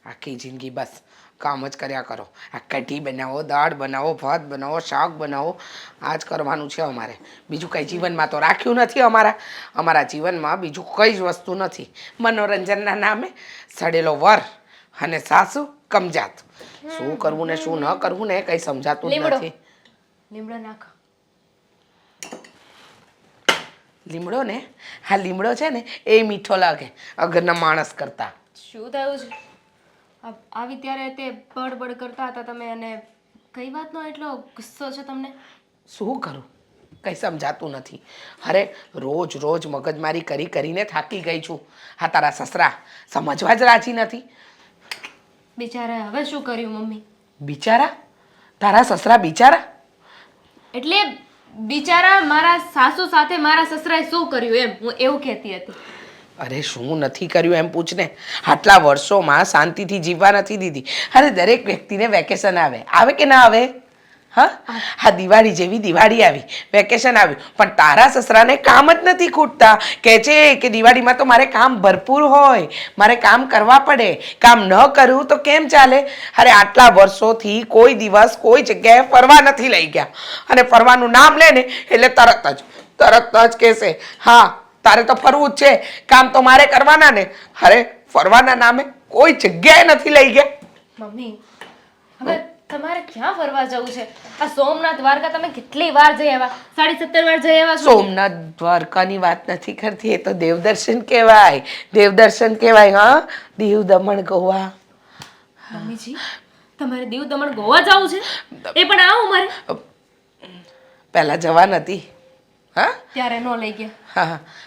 આખી જિંદગી બસ કામ જ કર્યા કરો. આ કઢી બનાવો, દાળ બનાવો, ભાત બનાવો, શાક બનાવો, આ જ કરવાનું છે અમારે. બીજું કંઈ જીવનમાં તો રાખ્યું નથી અમારા જીવનમાં બીજું કંઈ જ વસ્તુ નથી. મનોરંજનના નામે સડેલો વર અને સાસુ કમજાત. શું કરવું ને શું ન કરવું ને કંઈ સમજાતું જ નથી. લીમડો નાખો. લીમડો ને, હા લીમડો છે ને એ મીઠો લાગે અગરના માણસ કરતા. શું થયું છે? આવી ત્યારે તે બડબડ કરતા હતા તમે, અને કઈ વાતનો એટલો ગુસ્સો છે તમને? શું કરું કંઈ સમજાતું નથી. અરે રોજ રોજ મગજમારી કરીને થાકી ગઈ છું. હા તારા સસરા સમજવા જ રાજી નથી. બિચારા હવે શું કર્યું મમ્મી? બિચારા? તારા સસરા બિચારા? એટલે બિચારા મારા સાસુ સાથે મારા સસરાએ શું કર્યું એમ હું એવું કહેતી હતી. અરે શું નથી કર્યું એમ પૂછને. આટલા વર્ષોમાં શાંતિથી જીવવા નથી દીધી. અરે દરેક વ્યક્તિને વેકેશન આવે કે ના આવે? હા દિવાળી જેવી દિવાળી આવી, વેકેશન આવ્યું, પણ તારા સસરાને કામ જ નથી ખૂટતા. કહે છે કે દિવાળીમાં તો મારે કામ ભરપૂર હોય, મારે કામ કરવા પડે, કામ ન કરું તો કેમ ચાલે? અરે આટલા વર્ષોથી કોઈ દિવસ કોઈ જગ્યાએ ફરવા નથી લઈ ગયા, અને ફરવાનું નામ લે ને એટલે તરત જ કહેશે હા તારે તો ફરવું જ છે, કામ તો મારે કરવાના ને. અરે ફરવાના નામે કોઈ જગ્યાએ નથી લઈ ગયા. મમ્મી હવે તમારે ક્યાં ફરવા જવું છે? આ સોમનાથ દ્વારકા તમે કેટલી વાર જઈ આવ્યા? 17.5 વાર જઈ આવ્યા છો. સોમનાથ દ્વારકાની વાત નથી કરતી, એ તો દેવદર્શન કહેવાય. દેવદર્શન કહેવાય. હા દીવ દમણ ગોવા. મમ્મીજી તમારે દીવ દમણ ગોવા જવું છે? એ પણ આવું મારે પહેલા જવા નથી. હા ત્યારે નો લઈ ગયા.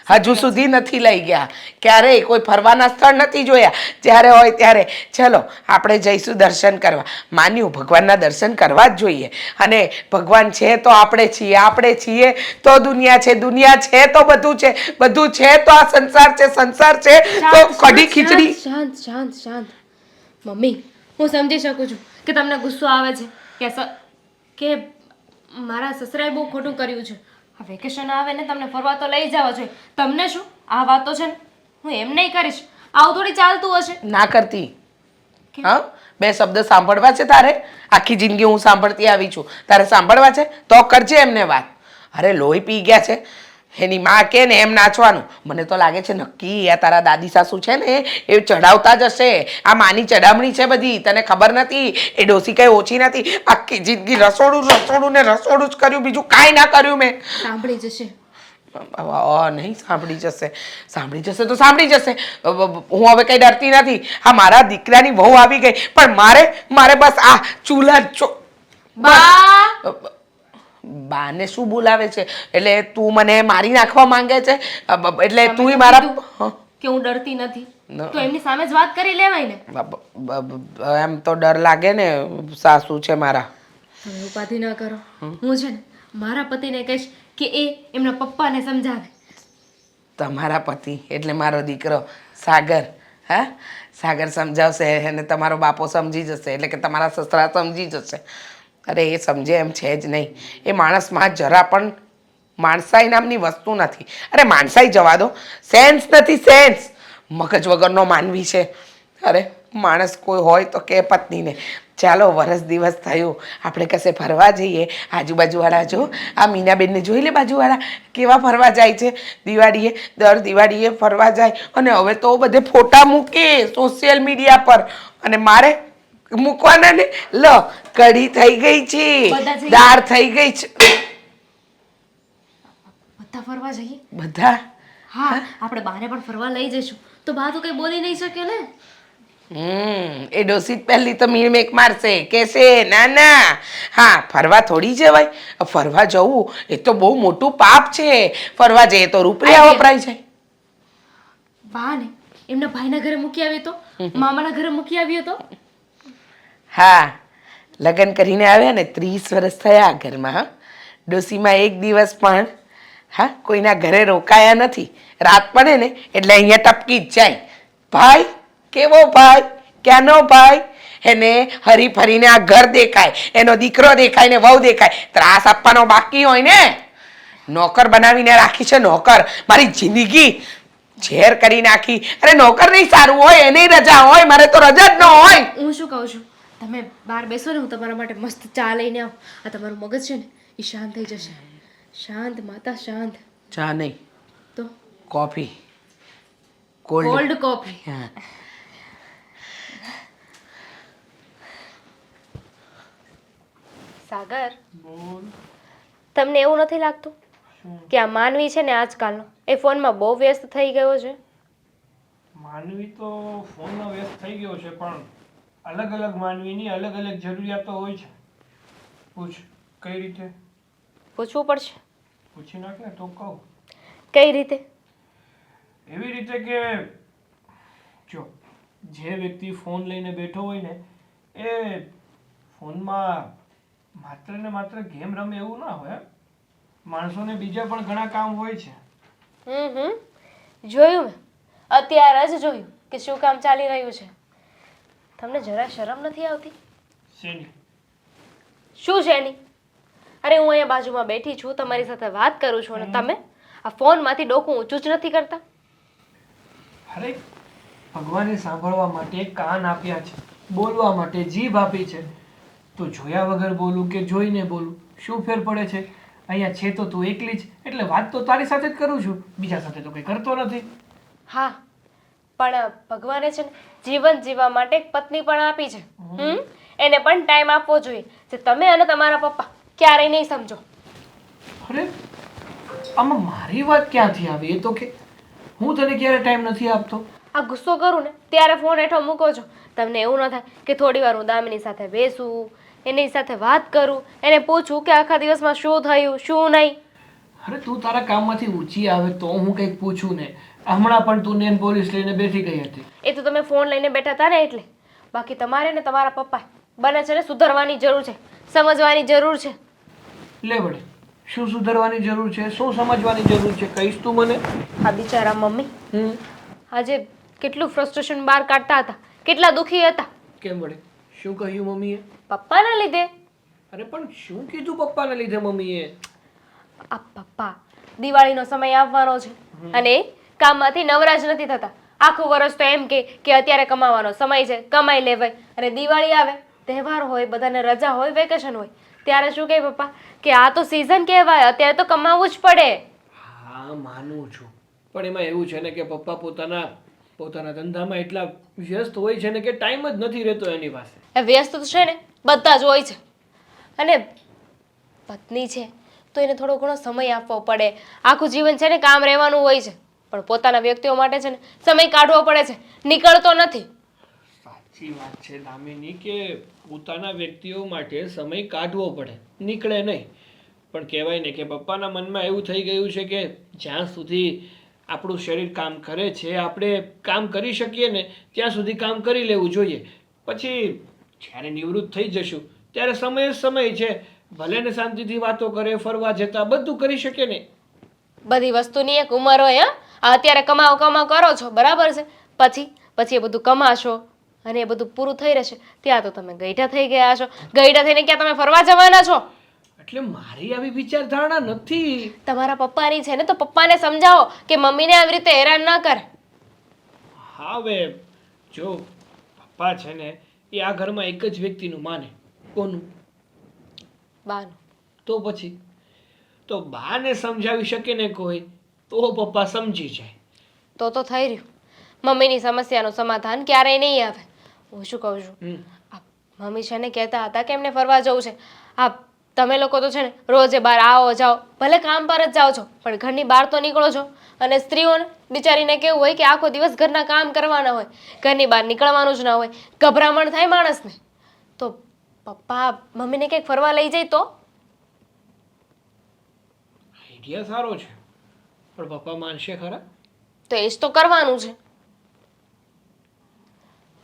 હા હજુ સુધી નથી લઈ ગયા. ક્યારેય કોઈ ફરવાના સ્થળ નથી જોયા. જ્યારે હોય ત્યારે ચલો આપણે જઈશું દર્શન કરવા. માન્યું ભગવાનના દર્શન કરવા જ જોઈએ. અને ભગવાન છે તો આપણે છીએ તો દુનિયા છે, દુનિયા છે તો બધું છે, બધું છે તો આ સંસાર છે તો કઢી ખીચડી. શાંત મમ્મી હું સમજી શકું છું કે તમને ગુસ્સો આવે છે કે મારા સસરાએ બહુ ખોટું કર્યું છે. વેકેશન આવે ને તમને ફરવા તો લઈ જવા જોઈએ. તમને શું આ વાતો છે ને હું એમ નહીં કરીશ. આવું થોડી ચાલતું હશે. ના કરતી. હા 2 શબ્દ સાંભળવા છે તારે? આખી જિંદગી હું સાંભળતી આવી છું, તારે સાંભળવા છે તો કરજે એમને વાત. અરે લોહી પી ગયા છે એની માં કે ને એમ નાચવાનું. મને તો લાગે છે નક્કી આ તારા દાદી સાસુ છે ને એ ચડાવતા જ હશે. આ માની ચડામણી છે બધી, તને ખબર નથી? એ ડોસી કઈ ઓછી નથી. આખી જિંદગી રસોડું જ કર્યું, બીજું કાંઈ ના કર્યું મેં. સાંભળી જશે. નહીં સાંભળી જશે તો સાંભળી જશે. હું હવે કઈ ડરતી નથી. હા મારા દીકરાની વહુ આવી ગઈ, પણ મારે બસ આ ચૂલા બાને શું બોલાવે છે? એટલે તું મને મારી નાખવા માંગે છે? એટલે તું મારા કે હું ડરતી નથી તો એમની સામે જ વાત કરી લેવાય ને. એમ તો ડર લાગે ને, સાસુ છે મારા. તમે ઉપાધિ ન કરો. હું છે ને મારા પતિને કહીશ કે એ એમના પપ્પાને સમજાવે. તમારા પતિ એટલે મારો દીકરો સાગર. હા સાગર સમજાવશે અને તમારો બાપો સમજી જશે, એટલે કે તમારા સસરા સમજી જશે. અરે એ સમજે એમ છે જ નહીં. એ માણસમાં જરા પણ માણસાઈ નામની વસ્તુ નથી. અરે માણસાઈ જવા દો, સેન્સ નથી, સેન્સ. મગજ વગરનો માનવી છે. અરે માણસ કોઈ હોય તો કે પત્નીને ચાલો વરસ દિવસ થયું આપણે કશે ફરવા જઈએ. આજુબાજુવાળા જો આ મીનાબેનને જોઈ લે, બાજુવાળા કેવા ફરવા જાય છે દર દિવાળીએ ફરવા જાય. અને હવે તો બધે ફોટા મૂકે સોશિયલ મીડિયા પર, અને મારે મૂકવાના ને. લો કઢી થઈ ગઈ છે, દાળ થઈ ગઈ છે. બધા ફરવા જઈએ બધા? હા આપણે બાને પણ ફરવા લઈ જઈશું તો બા તો કઈ બોલી નહીં શકે ને. એ ડોસી પહેલી તો મીણમેક મારશે, કહેશે ના હા ફરવા થોડી જવાય. ફરવા જવું એ તો બહુ મોટું પાપ છે. ફરવા જઈએ તો રૂપિયા વપરાય જાય. બા ને એમના ભાઈના ઘરે મૂકી આવ્યો તો, મામાના ઘરે મૂકી આવ્યો તો. હા લગ્ન કરીને આવ્યા ને 30 વર્ષ થયા ઘરમાં. હા ડોસીમાં એક દિવસ પણ કોઈના ઘરે રોકાયા નથી. રાત પડે ને એટલે અહીંયા ટપકી જ જાય. ભાઈ કેવો ભાઈ, ક્યાંનો ભાઈ? એને હરી ફરીને આ ઘર દેખાય, એનો દીકરો દેખાય ને વહુ દેખાય. ત્રાસ આપવાનો બાકી હોય ને. નોકર બનાવીને રાખી છે, નોકર. મારી ઝેર કરી નાખી. અરે નોકર નહીં સારું હોય એની રજા હોય, મારે તો રજા જ ન હોય. હું શું કહું છું, તમે બહાર બેસો ને, હું તમારા માટે મસ્ત ચા લઈને આવું. આ તમારું મગજ છે ને એ શાંત થઈ જશે. શાંત માતા શાંત. ચા નહીં, તો કોફી, કોલ્ડ. Cold coffee. હા. સાગર, બોલ. તમને એવું નથી લાગતું કે આ માનવી છે ને આજકાલનો એ ફોનમાં બહુ વ્યસ્ત થઈ ગયો છે? માનવી તો ફોનમાં વ્યસ્ત થઈ ગયો છે, પણ અલગ અલગ માનવીની અલગ અલગ જરૂરિયાતો હોય છે. પૂછ કઈ રીતે? પૂછવું પડશે. પૂછી નાખે તો કહું. કઈ રીતે? એવી રીતે કે જો જે વ્યક્તિ ફોન લઈને બેઠો હોય ને એ ફોનમાં માત્ર ને માત્ર ગેમ રમે એવું ના હોય. માણસોને બીજા પણ ઘણા કામ હોય છે. જોયું મેં, અત્યારે જ જોયું કે શું કામ ચાલી રહ્યું છે. તમને જરા શરમ નથી આવતી? શેની? શું છે એની? અરે હું અહીંયા બાજુમાં બેઠી છું, તમારી સાથે વાત કરું છું, અને તમે આ ફોનમાંથી ડોકું ઊંચું જ નથી કરતા. અરે ભગવાને સાંભળવા માટે કાન આપ્યા છે, બોલવા માટે જીભ આપી છે, તો જોયા વગર બોલું કે જોઈને બોલું શું ફેર પડે છે? અહીંયા છે તો તું એકલી જ, એટલે વાત તો તારી સાથે જ કરું છું, બીજા સાથે તો કંઈ કરતો નથી. હા, પણ ભગવાને છે ને જીવન જીવવા માટે એક પત્ની પણ આપી છે. એને પણ ટાઈમ આપવો જોઈએ, જે તમે અને તમારા પપ્પા ક્યારેય નહીં સમજો. અરે આમાં મારી વાત ક્યાંથી આવી? એ તો કે હું તને ક્યારે ટાઈમ નથી આપતો. આ ગુસ્સો કરું ને ત્યારે ફોન હેઠો મૂકો છો. તમને એવું ન થાય કે થોડી વાર હું દામિની સાથે બેસું, એની સાથે વાત કરું, એને પૂછું કે આખા દિવસમાં શું થયું શું નહીં? અરે તું તારા કામમાંથી ઊંચી આવે તો હું કંઈક પૂછું ને. હમણાં પણ તું નેન પોલીસ લઈને બેઠી ગઈ હતી. એ તો તમે ફોન લઈને બેઠા હતા ને એટલે. બાકી તમારે ને તમારા પપ્પા બને છે ને સુધરવાની જરૂર છે, સમજવાની જરૂર છે. લે વડે શું સુધરવાની જરૂર છે, શું સમજવાની જરૂર છે, કહીશ તું મને? આ બિચારા મમ્મી આજે કેટલું ફ્રસ્ટ્રેશન બહાર કાઢતા હતા, કેટલા દુઃખી હતા. કેમ વડે? શું કહ્યું મમ્મીએ? પપ્પાના લીધે. અરે પણ શું કીધું પપ્પાને લીધે મમ્મીએ? આ પપ્પા દિવાળીનો સમય આવવાનો છે અને એ કામમાંથી નવરા જ નથી થતા. આખું વર્ષ તો એમ કે અત્યારે કમાવાનો સમય છે, કમાઈ લેવાય, અને દિવાળી આવે, તહેવાર હોય, બધાને રજા હોય, વેકેશન હોય, ત્યારે શું કહે પપ્પા કે આ તો સિઝન કહેવાય, અત્યારે તો કમાવું જ પડે. હા માનું છું, પણ એમાં એવું છે ને કે પપ્પા પોતાના ધંધામાં એટલા વ્યસ્ત હોય છે ને કે ટાઈમ જ નથી રહેતો એની પાસે. એ વ્યસ્ત તો છે ને બધા જ હોય છે, અને પત્ની છે તો એને થોડો ઘણો સમય આપવો પડે. આખું જીવન છે ને કામ રહેવાનું હોય છે, પણ પોતાના વ્યક્તિઓ માટે છે ને સમય કાઢવો પડે છે, નીકળતો નથી. સાચી વાત છે દામિની કે પોતાના વ્યક્તિઓ માટે સમય કાઢવો પડે, નીકળે નહીં. પણ કહેવાય ને કે પપ્પાના મનમાં એવું થઈ ગયું છે કે જ્યાં સુધી આપણું શરીર કામ કરે છે, આપણે કામ કરી શકીએ ને ત્યાં સુધી કામ કરી લેવું જોઈએ. પછી જ્યારે નિવૃત્ત થઈ જશું ત્યારે સમય જ સમય છે, ભલે ને શાંતિથી વાતો કરે, ફરવા જતા બધું કરી શકે ને. બધી વસ્તુની એક ઉંમર હોય. આ અત્યારે કમાવ કરો છો બરાબર છે, પછી એ બધું કમાશો અને એ બધું પૂરું થઈ રહેશે ત્યાં તો તમે ગઈઢા થઈ ગયા છો. ગઈઢા થઈને ક્યાં તમે ફરવા જવાના છો? એટલે મારી આવી વિચારધારણા નથી. તમારા પપ્પાની છે ને તો પપ્પાને સમજાવો કે મમ્મીને આવી રીતે હેરાન ન કરે. હા હવે જો પપ્પા છે ને એ આ ઘરમાં એક જ વ્યક્તિનું માને. કોનું? બાનું. તો પછી તો બાને સમજાવી શકે ને કોઈ તો પપ્પા સમજી જાય. તો થઈ રહ્યું. મમ્મીની સમસ્યાનું સમાધાન ક્યારેય નહીં આવે. હું શું કહું છું, આ મમ્મી છે ને કહેતા હતા કે એમને ફરવા જવું છે. આ તમે લોકો તો છે ને રોજે બહાર આવો જાઓ, ભલે કામ પર જ જાઓ છો, પણ ઘરની બહાર તો નીકળો છો. અને સ્ત્રીઓને બિચારીને કેવું હોય કે આખો દિવસ ઘરના કામ કરવાના હોય, ઘરની બહાર નીકળવાનું જ ના હોય, ગભરામણ થાય માણસને. તો પપ્પા મમ્મીને કંઈક ફરવા લઈ જાય તો? આઈડિયા સારો છે, પણ પપ્પા માનશે ખરા? તો એ જ તો કરવાનું છે.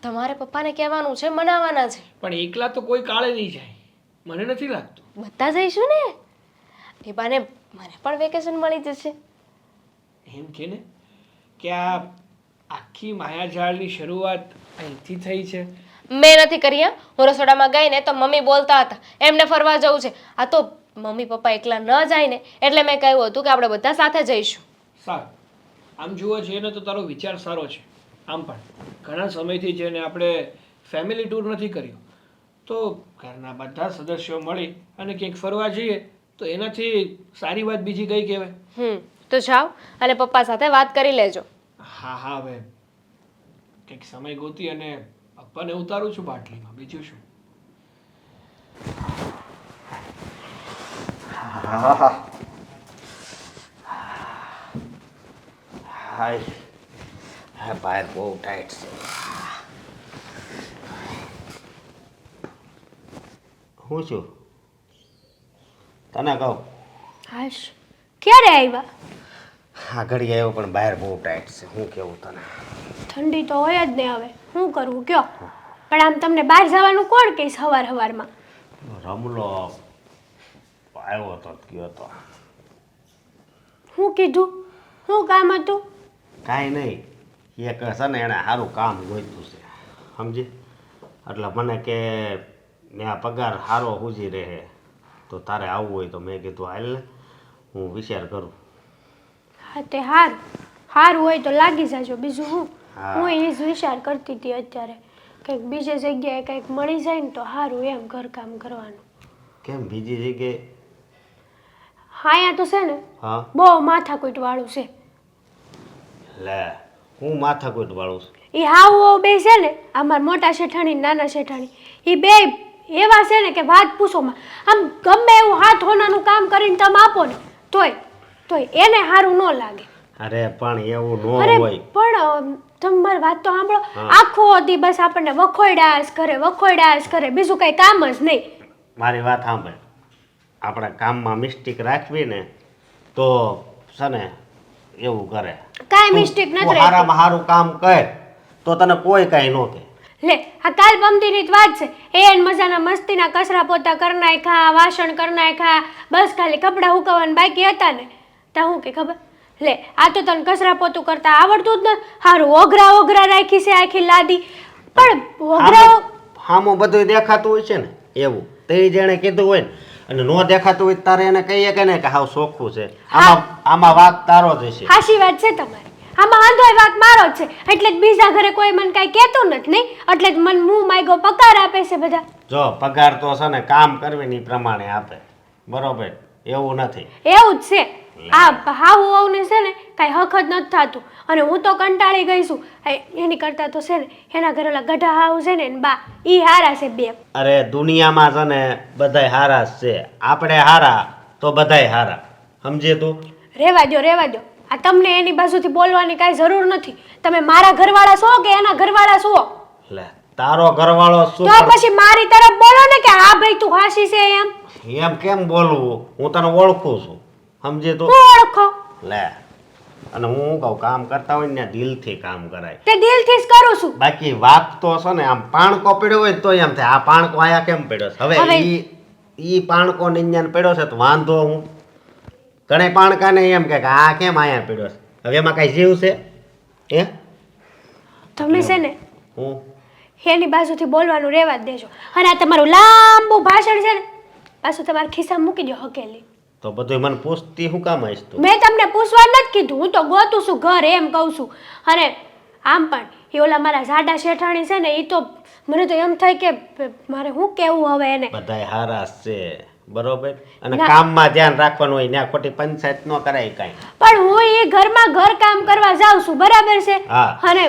તમારે પપ્પાને કહેવાનું છે, મનાવવાના છે. પણ એકલા તો કોઈ કાળે નહીં જાય, મને નથી લાગતું. બધા જઈશું ને, એ બાને મને પણ વેકેશન મળી જશે. એમ કે ને કે આ આખી માયાજાળની શરૂઆત અહીંથી થઈ છે. મેં નથી કરી. હું રસોડામાં ગઈ ને તો મમ્મી બોલતા હતા એમને ફરવા જવું છે. આ તો મમ્મી પપ્પા એકલા ન જાય ને એટલે મેં કહ્યું હતું કે આપણે બધા સાથે જઈશું. સારું, આમ જોવા જઈએ ને તો તારો વિચાર સારો છે. આમ પણ ઘણા સમયથી જેને આપણે ફેમિલી ટૂર નથી કર્યો, તો ઘરના બધા સદસ્યો મળી અને ક્યાંક ફરવા જઈએ તો એનાથી સારી વાત બીજી કઈ કહેવાય? તો જાઓ અને પપ્પા સાથે વાત કરી લેજો. હા હા, હવે કંઈક સમય ગોતી અને પપ્પાને ઉતારું છું બાટલીમાં, બીજું શું. હાય હા, બહાર બહુ ટાઈટ છે. હું છું તને કહું, હાશ ક્યારે આવ્યા? આ ઘડી આવ્યો પણ બહાર બહુ ટાઈટ છે. હું કેવું તને? ઠંડી તો હોય જ ને. હવે શું કરવું કયો? પણ આમ તમને બહાર જવાનું કોણ કહે સવારમાં? રમલો આવ્યો તો ગયો તો. શું કીધું? શું કામ હતું? કાંઈ નહીં, એક છે ને એણે સારું કામ ગોતું છે, સમજી. એટલે મને કે મેં આ પગાર સારો સૂજી રહે તો તારે આવવું હોય તો મેં કીધું હાલ ને, હું વિચાર કરું. હા તે સારું સારું હોય તો લાગી જાજો. બીજું હું હા. હું એ જ વિચાર કરતી હતી અત્યારે કંઈક બીજી જગ્યાએ કંઈક મળી જાય ને તો સારું એમ ઘરકામ કરવાનું. કેમ બીજી જગ્યાએ? હા અહીંયા તો છે ને હા બહુ માથાકૂટ વાળું છે. લે, હું માથાકૂટ વાળું છું? એ હાવ બે છે ને, અમારા મોટા શેઠાણી ને નાના શેઠાણી, એ બે એવા છે ને કે વાત પૂછોમાં. આમ ગમે એવું હાથ હોનાનું કામ કરીને તમે આપો ને તોય તોય એને સારું ન લાગે. અરે પણ એવું અરે ન હોય. પણ તમારી વાત તો સાંભળો. હા. આખો દી બસ આપણને વખોડાશ કરે બીજું કઈ કામ જ નહીં. મારી વાત સાંભળ, આપણે કામમાં મિસ્ટેક રાખવી ને તો છે ને એવું કરે. કાંઈ મિસ્ટેક નથી રહેતી. સારામાં સારું કામ કર તો તને કોઈ કાંઈ ન કહે. લે આ કાલ પમતીની જ વાત છે. એન મજાના મસ્તીના કચરા પોતા કરી નાખ્યા, વાસણ કરી નાખ્યા, બસ ખાલી કપડાં હુકવવાના બાકી હતા ને તા હું કે ખબર? લે આ તો તને કચરા પોતું કરતા આવડતું જ નથી. હારું ઓઘરા રાખી છે આખી લાદી. પણ ઓઘરા હામું બધું દેખાતું હોય છે ને એવું તે જેણે કીધું હોય ને, અને ન દેખાતું હોય તારે એને કહીએ કે ને કે હાવ ચોખ્ખું છે. આમાં વાક તારો જ હશે. હાશી વાત છે તમારી. આમાં વાંધો વાત મારો જ છે. એટલે જ બીજા ઘરે કોઈ મને કાંઈ કહેતું નથી નહીં. એટલે જ મને મું માગ્યો પગાર આપે છે બધા. જો પગાર તો છે ને કામ કરવી ની પ્રમાણે આપે, બરોબર? એવું નથી. એવું જ છે. આ હાવું છે ને કાંઈ હક જ નથી થતું. અને હું તો કંટાળી ગઈ છું. એની કરતાં તો છે ને એના ઘરે ઓલા ગઢા હાવ છે ને એની બા ઈ હારા છે બે. અરે દુનિયામાં છે ને બધાય હારા જ છે. આપણે હારા તો બધાય હારા, સમજે તું? રેવા દો. આ તમને એની બાજુથી બોલવાની કાંઈ જરૂર નથી. તમે મારા ઘરવાળા છો કે એના ઘરવાળા છો? લે તારો ઘરવાળો શું? તો પછી મારી તરફ બોલો ને કે હા ભાઈ તું હાસી છે એમ. એમ કેમ બોલવું? હું તને ઓળખું છું, સમજે તું? હું ઓળખો? લે, અને હું કહું કામ કરતા હોય ને દિલથી કામ કરાય. તે દિલથી જ કરું છું. બાકી વાત તો છે ને આમ પાણકો પડ્યો હોય તો એમ થાય આ પાણકો આયા કેમ પડ્યો છે? હવે ઈ પાણકો નિંજાને પડ્યો છે તો વાંધો હું? ઘણા પાણકાને એમ કે આ કેમ આયા પડ્યો છે? હવે એમાં કઈ જીવ છે? હે તમે છે ને હું એની બાજુથી બોલવાનું રહેવા જ દેજો. અને આ તમારું લાંબુ ભાષણ છે ને પાછું તમારા ખિસ્સામાં મૂકી દો હકેલી. તો બધું મને પૂછતી હું કામ આવીશ તું? મેં તમને પૂછવા નથી કીધું. હું તો ગોતું છું ઘર એમ કહું છું. અને આમ પણ એ ઓલા મારા જાડા શેઠાણી છે ને એ તો મને તો એમ થાય કે મારે શું કહેવું હવે એને. બધાય હારા જ છે, બરોબર? અને કામમાં ધ્યાન રાખવાનું હોય ત્યાં ખોટી પંચાયત ન કરાય કાંઈ. પણ હું એ ઘરમાં ઘર કામ કરવા જાઉં છું, બરાબર છે? હા. અને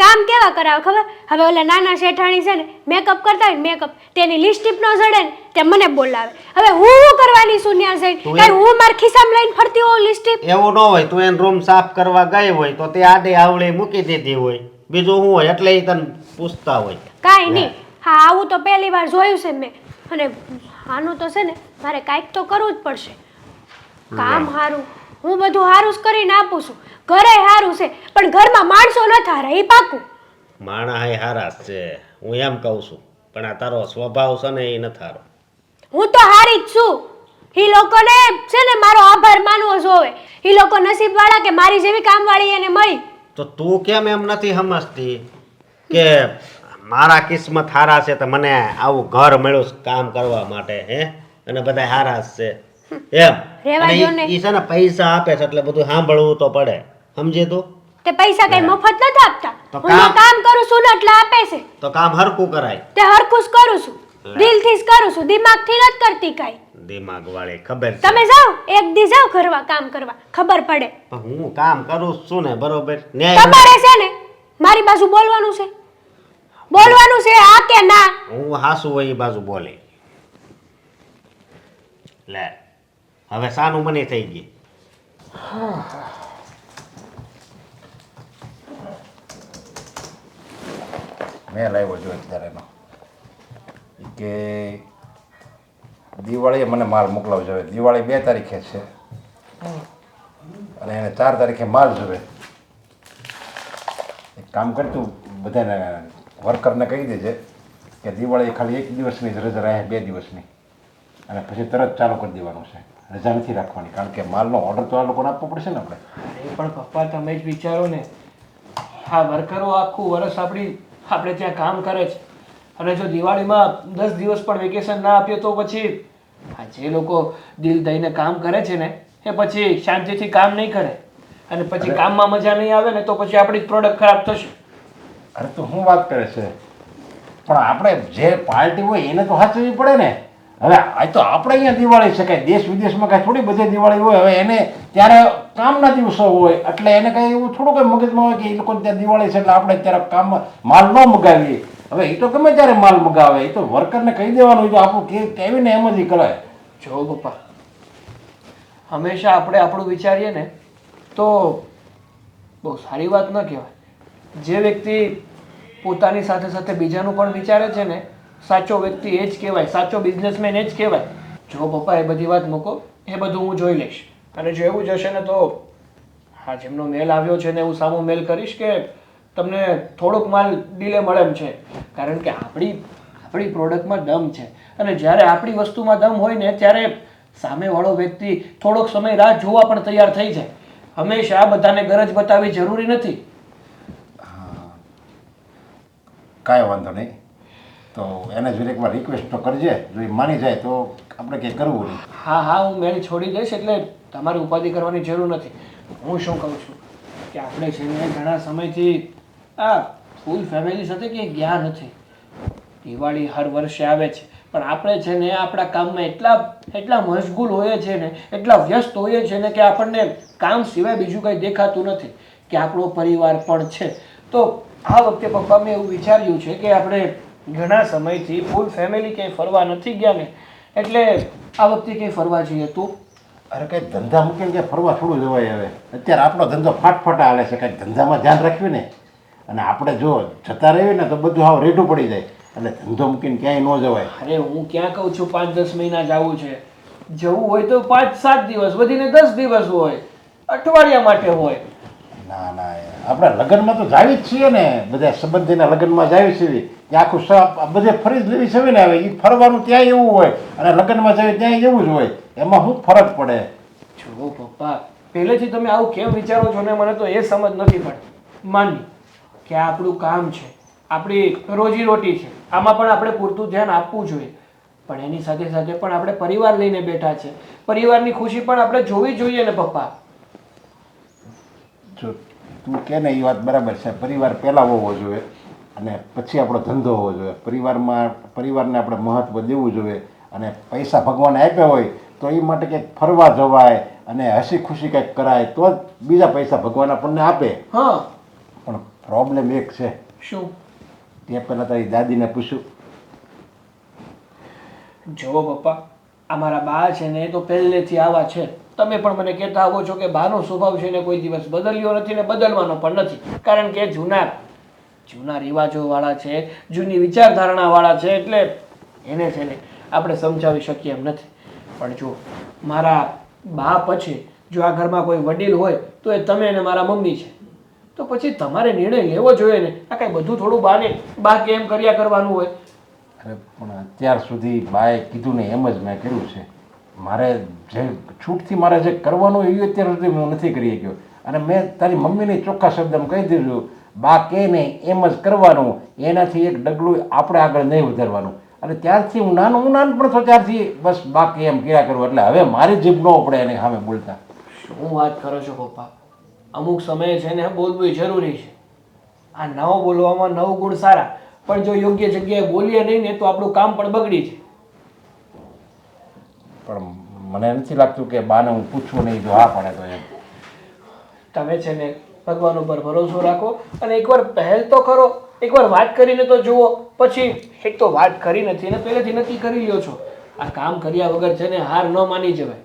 કામ કેવા કરાવે ખબર? હવે ઓલા નાના શેઠાણી છે ને મેકઅપ કરતા હોય મેકઅપ તેની લિપસ્ટિક નો જડે ને તે મને બોલાવે. હવે હું કરવાની છું ન્યા જઈને? કાંઈ હું મારા ખિસ્સામાં લઈને ફરતી હોઉં લિપસ્ટિક? એવું ન હોય. તું એને રૂમ સાફ કરવા ગઈ હોય તો તે આડે આવડે મૂકી દીધી હોય, બીજું શું હોય? એટલે એ તને પૂછતા હોય. કાંઈ નહીં. હા આવું તો પહેલી વાર જોયું છે મેં. અને આનું તો છે ને મારે કાંઈક તો કરવું જ પડશે. કામ સારું હું બધું સારું જ કરીને આપું છું. ઘરે સારું છે પણ ઘરમાં માણસો ન હારા એ પાકું. માણા એ હારા જ છે, હું એમ કહું છું. પણ આ તારો સ્વભાવ છે ને એ નથી સારો. હું તો હારી જ છું. એ લોકોને છે ને મારો આભાર માનવો જોવે. એ લોકો નસીબવાળા કે મારી જેવી કામવાળી એને મળી. તો તું કેમ એમ નથી સમજતી કે મારા કિસ્મત હારા છે તો મને આવું ઘર મળ્યું છે કામ કરવા માટે? હે અને બધા હારા જ છે એમ. રહેવા અને દ્યો ને. ઈ છે ને પૈસા આપે છે એટલે બધું સાંભળવું તો પડે. સમજે તો તે પૈસા કઈ મફત નથી આપતા. તો હું જો કામ કરું છું ને એટલે આપે છે. તો કામ હરખું કરાય. તે હરખું જ કરું છું, દિલથી જ કરું છું, દિમાગથી નથી કરતી કાંઈ. દિમાગ વાળે ખબર છે. તમે જાઓ એક દી જાઓ ઘરમાં કામ કરવા, ખબર પડે. પણ હું કામ કરું છું ને બરોબર. ન્યાય તમારે છે ને મારી બાજુ બોલવાનું છે, બોલવાનું છે આ કે ના. હું હાસુ હોય એ બાજુ બોલે. લે હવે સાનું મને થઈ ગઈ. મેં લાવ્યો જો અત્યારેનો કે દિવાળીએ મને માલ મોકલાવવો જોઈએ. દિવાળી 2 તારીખે છે અને એને 4 તારીખે માલ જોઈએ. એક કામ કરતું બધાને વર્કરને કહી દેજે કે દિવાળી ખાલી 1 દિવસની જ રજા રહે, 2 દિવસની, અને પછી તરત ચાલુ કરી દેવાનું છે. રજા નથી રાખવાની, કારણ કે માલનો ઓર્ડર તો આ લોકોને આપવો પડશે ને આપણે. એ પણ પપ્પા તમે જ વિચારો ને, હા વર્કરો આખું વર્ષ આપણે ત્યાં કામ કરે છે, અને જો દિવાળીમાં 10 દિવસ પણ વેકેશન ના આપીએ તો પછી આ જે લોકો દિલ દઈને કામ કરે છે ને એ પછી શાંતિથી કામ નહીં કરે, અને પછી કામમાં મજા નહીં આવે ને તો પછી આપણી પ્રોડક્ટ ખરાબ થશે. અરે તો શું વાત કરે છે, પણ આપણે જે પાર્ટી હોય એને તો સાચવવી પડે ને. હવે આ તો આપણે અહીંયા દિવાળી છે, કાંઈ દેશ વિદેશમાં કાંઈ થોડી બધી દિવાળી હોય. હવે એને ત્યારે કામના દિવસો હોય એટલે એને કાંઈ એવું થોડું કંઈ મગજમાં હોય કે એ લોકોને ત્યાં દિવાળી છે એટલે આપણે ત્યારે કામમાં માલ ન મગાવીએ. હવે એ તો ગમે ત્યારે માલ મગાવે, એ તો વર્કરને કહી દેવાનું, જો આપણું કહેવીને એમ જ કરે. જો પપ્પા હંમેશા આપણે આપણું વિચારીએ ને તો બહુ સારી વાત ન કહેવાય. જે વ્યક્તિ પોતાની સાથે સાથે બીજાનું પણ વિચારે છે ને સાચો વ્યક્તિ એ જ કહેવાય, સાચો બિઝનેસમેન એ જ કહેવાય. જો પપ્પા એ બધી વાત મૂકો, એ બધું હું જોઈ લઈશ, અને જો એવું જ હશે ને તો હા જેમનો મેલ આવ્યો છે ને હું સામો મેલ કરીશ કે તમને થોડોક માલ ડીલે મળે એમ છે, કારણ કે આપણી પ્રોડક્ટમાં દમ છે, અને જ્યારે આપણી વસ્તુમાં દમ હોય ને ત્યારે સામેવાળો વ્યક્તિ થોડોક સમય રાહ જોવા પણ તૈયાર થઈ જાય. હંમેશા બધાને ગરજ બતાવવી જરૂરી નથી. કાંઈ વાંધો નહીં, તો એને જો એકવાર રિક્વેસ્ટ તો કરજે, જો એ માની જાય તો આપણે કંઈ કરવું નહીં. હા હું મેલ છોડી દઈશ, એટલે તમારે ઉપાધિ કરવાની જરૂર નથી. હું શું કહું છું કે આપણે છે ને ઘણા સમયથી આ ફૂલ ફેમિલી સાથે ક્યાંય ગયા નથી. દિવાળી હર વર્ષે આવે છે, પણ આપણે છે ને આપણા કામમાં એટલા મશગુલ હોઈએ છીએ ને, એટલા વ્યસ્ત હોઈએ છીએ ને કે આપણને કામ સિવાય બીજું કંઈ દેખાતું નથી કે આપણો પરિવાર પણ છે. તો આ વખતે પપ્પા મેં એવું વિચાર્યું છે કે આપણે ઘણા સમયથી ફૂલ ફેમિલી ક્યાંય ફરવા નથી ગયા ને, એટલે આ વખતે ક્યાંય ફરવા જઈએ તું. અરે કંઈક ધંધા મૂકીને ક્યાંય ફરવા થોડું જવાય. હવે અત્યારે આપણો ધંધો ફાટફાટા હાલે છે, કંઈક ધંધામાં ધ્યાન રાખ્યું ને, અને આપણે જો જતા રહીએ ને તો બધું હાવ રેઢું પડી જાય, એટલે ધંધો મૂકીને ક્યાંય ન જવાય. અરે હું ક્યાં કહું છું 5-10 મહિના જવું છે, જવું હોય તો 5-7 દિવસ, વધીને 10 દિવસ હોય, અઠવાડિયા માટે હોય. ના આપણે લગ્નમાં તો જાવી જ છીએ ને, બધા સંબંધીના લગ્નમાં જાવી છીએ, ત્યાં આખું બધે ફરી જ લેવી છે ને. હવે એ ફરવાનું ત્યાં એવું હોય અને લગ્નમાં જાય ત્યાં એવું જ હોય, એમાં શું ફરક પડે? જો પપ્પા પહેલેથી તમે આવું કેમ વિચારો છો ને, મને તો એ સમજ નથી પડતી. માની કે આ આપણું કામ છે, આપણી રોજીરોટી છે, આમાં પણ આપણે પૂરતું ધ્યાન આપવું જોઈએ, પણ એની સાથે સાથે પણ આપણે પરિવાર લઈને બેઠા છે, પરિવારની ખુશી પણ આપણે જોવી જોઈએ ને પપ્પા. જો તું કે ને એ વાત બરાબર છે, પરિવાર પહેલાં હોવો જોઈએ અને પછી આપણો ધંધો હોવો જોઈએ. પરિવારને આપણે મહત્ત્વ દેવું જોઈએ, અને પૈસા ભગવાને આપ્યા હોય તો એ માટે કંઈક ફરવા જવાય અને હસી ખુશી કંઈક કરાય તો જ બીજા પૈસા ભગવાન આપણને આપે. હા પણ પ્રોબ્લેમ એક છે. શું? તે પહેલાં તારી દાદીને પૂછ્યું? જુઓ પપ્પા અમારા બા છે ને એ તો પહેલેથી આવા છે, તમે પણ મને કહેતા આવો છો કે બાનો સ્વભાવ છે ને કોઈ દિવસ બદલ્યો નથી ને બદલવાનો પણ નથી, કારણ કે જૂના રિવાજોવાળા છે, જૂની વિચારધારણાવાળા છે, એટલે એને છે ને આપણે સમજાવી શકીએ એમ નથી. પણ જો મારા બા પછી જો આ ઘરમાં કોઈ વડીલ હોય તો એ તમે અને મારા મમ્મી છે, તો પછી તમારે નિર્ણય લેવો જોઈએ ને. આ કાંઈ બધું થોડું બા કેમ કર્યા કરવાનું હોય? અરે પણ અત્યાર સુધી બાએ કીધું ને એમ જ મેં કર્યું છે. મારે જે છૂટથી મારે જે કરવાનું એ અત્યાર સુધી હું નથી કરી શક્યો, અને મેં તારી મમ્મીને ચોખ્ખા શબ્દમાં કહી દીધું, બા કે નહીં એમ જ કરવાનું, એનાથી એક ડગલું આપણે આગળ નહીં વધારવાનું. અને ત્યારથી હું નાનપણ હતો ત્યારથી બસ બાકી એમ કર્યા કરું, એટલે હવે મારી જીભ ન પડે એને સામે બોલતા. શું વાત કરો છો પપ્પા? અમુક સમયે છે ને બોલવું જરૂરી છે. આ ન બોલવામાં 9 ગુણ સારા, પણ જો યોગ્ય જગ્યાએ બોલીએ નહીં ને તો આપણું કામ પણ બગડી જાય. પણ મને નથી લાગતું કે બાને હું પૂછું નહીં જો હા પડે તો એમ. તમે છે ને ભગવાન ઉપર ભરોસો રાખો અને એકવાર પહેલ તો કરો, એકવાર વાત કરીને તો જુઓ. પછી એક તો વાત કરી નથી ને પહેલેથી નક્કી કરી લ્યો છો. આ કામ કર્યા વગર છે ને હાર ન માની જવાય.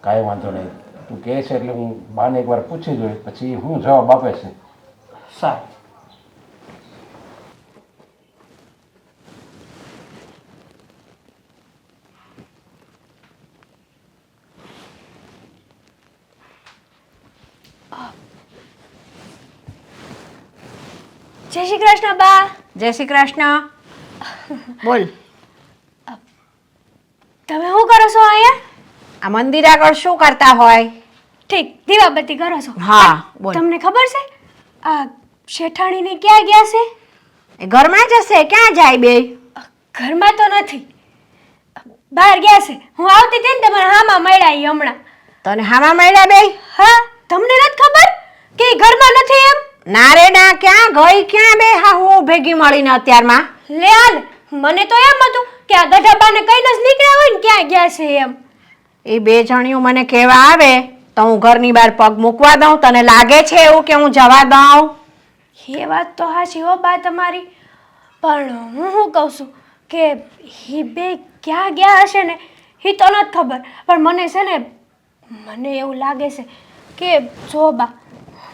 કાંઈ વાંધો નહીં, તું કહે છે એટલે હું બાને એકવાર પૂછી જોઈ પછી હું જવાબ આપે છે. સારું. જય શ્રી કૃષ્ણ બા. જય શ્રી કૃષ્ણ. બોલ, તમે શું કરો છો અહીંયા? આ મંદિર આગળ શું કરતા હોય? ઠીક, દીવાબત્તી કરો છો. હા, બોલ. તમને ખબર છે આ શેઠાણીને ક્યાં ગયા છે? એ ઘરમાં જ હશે, ક્યાં જાય બે? ઘરમાં તો નથી, બહાર ગયા છે. હું આવતી હતી ને તમારા હામાં મળ્યા ઈ હમણાં. તને હામાં મળ્યા બે? હા, તમને નથી ખબર કે ઈ ઘરમાં નથી એમ? ના રે ના, ક્યાં ગઈ ક્યાં બે? હા, હું ભેગી મળીને અત્યારમાં. લે હાલ, મને તો એમ હતું કે આ ગઢાબાને કઈને જ નીકળ્યા હોય ને ક્યાં ગયા છે એમ. એ બે જણીઓ મને કહેવા આવે તો હું ઘરની બહાર પગ મૂકવા દઉં? તને લાગે છે એવું કે હું જવા દઉં? એ વાત તો હાચી હો બા તમારી, પણ હું શું કહું છું કે એ બે ક્યાં ગયા હશે ને એ તો નથી ખબર, પણ મને છે ને મને એવું લાગે છે કે જો બા,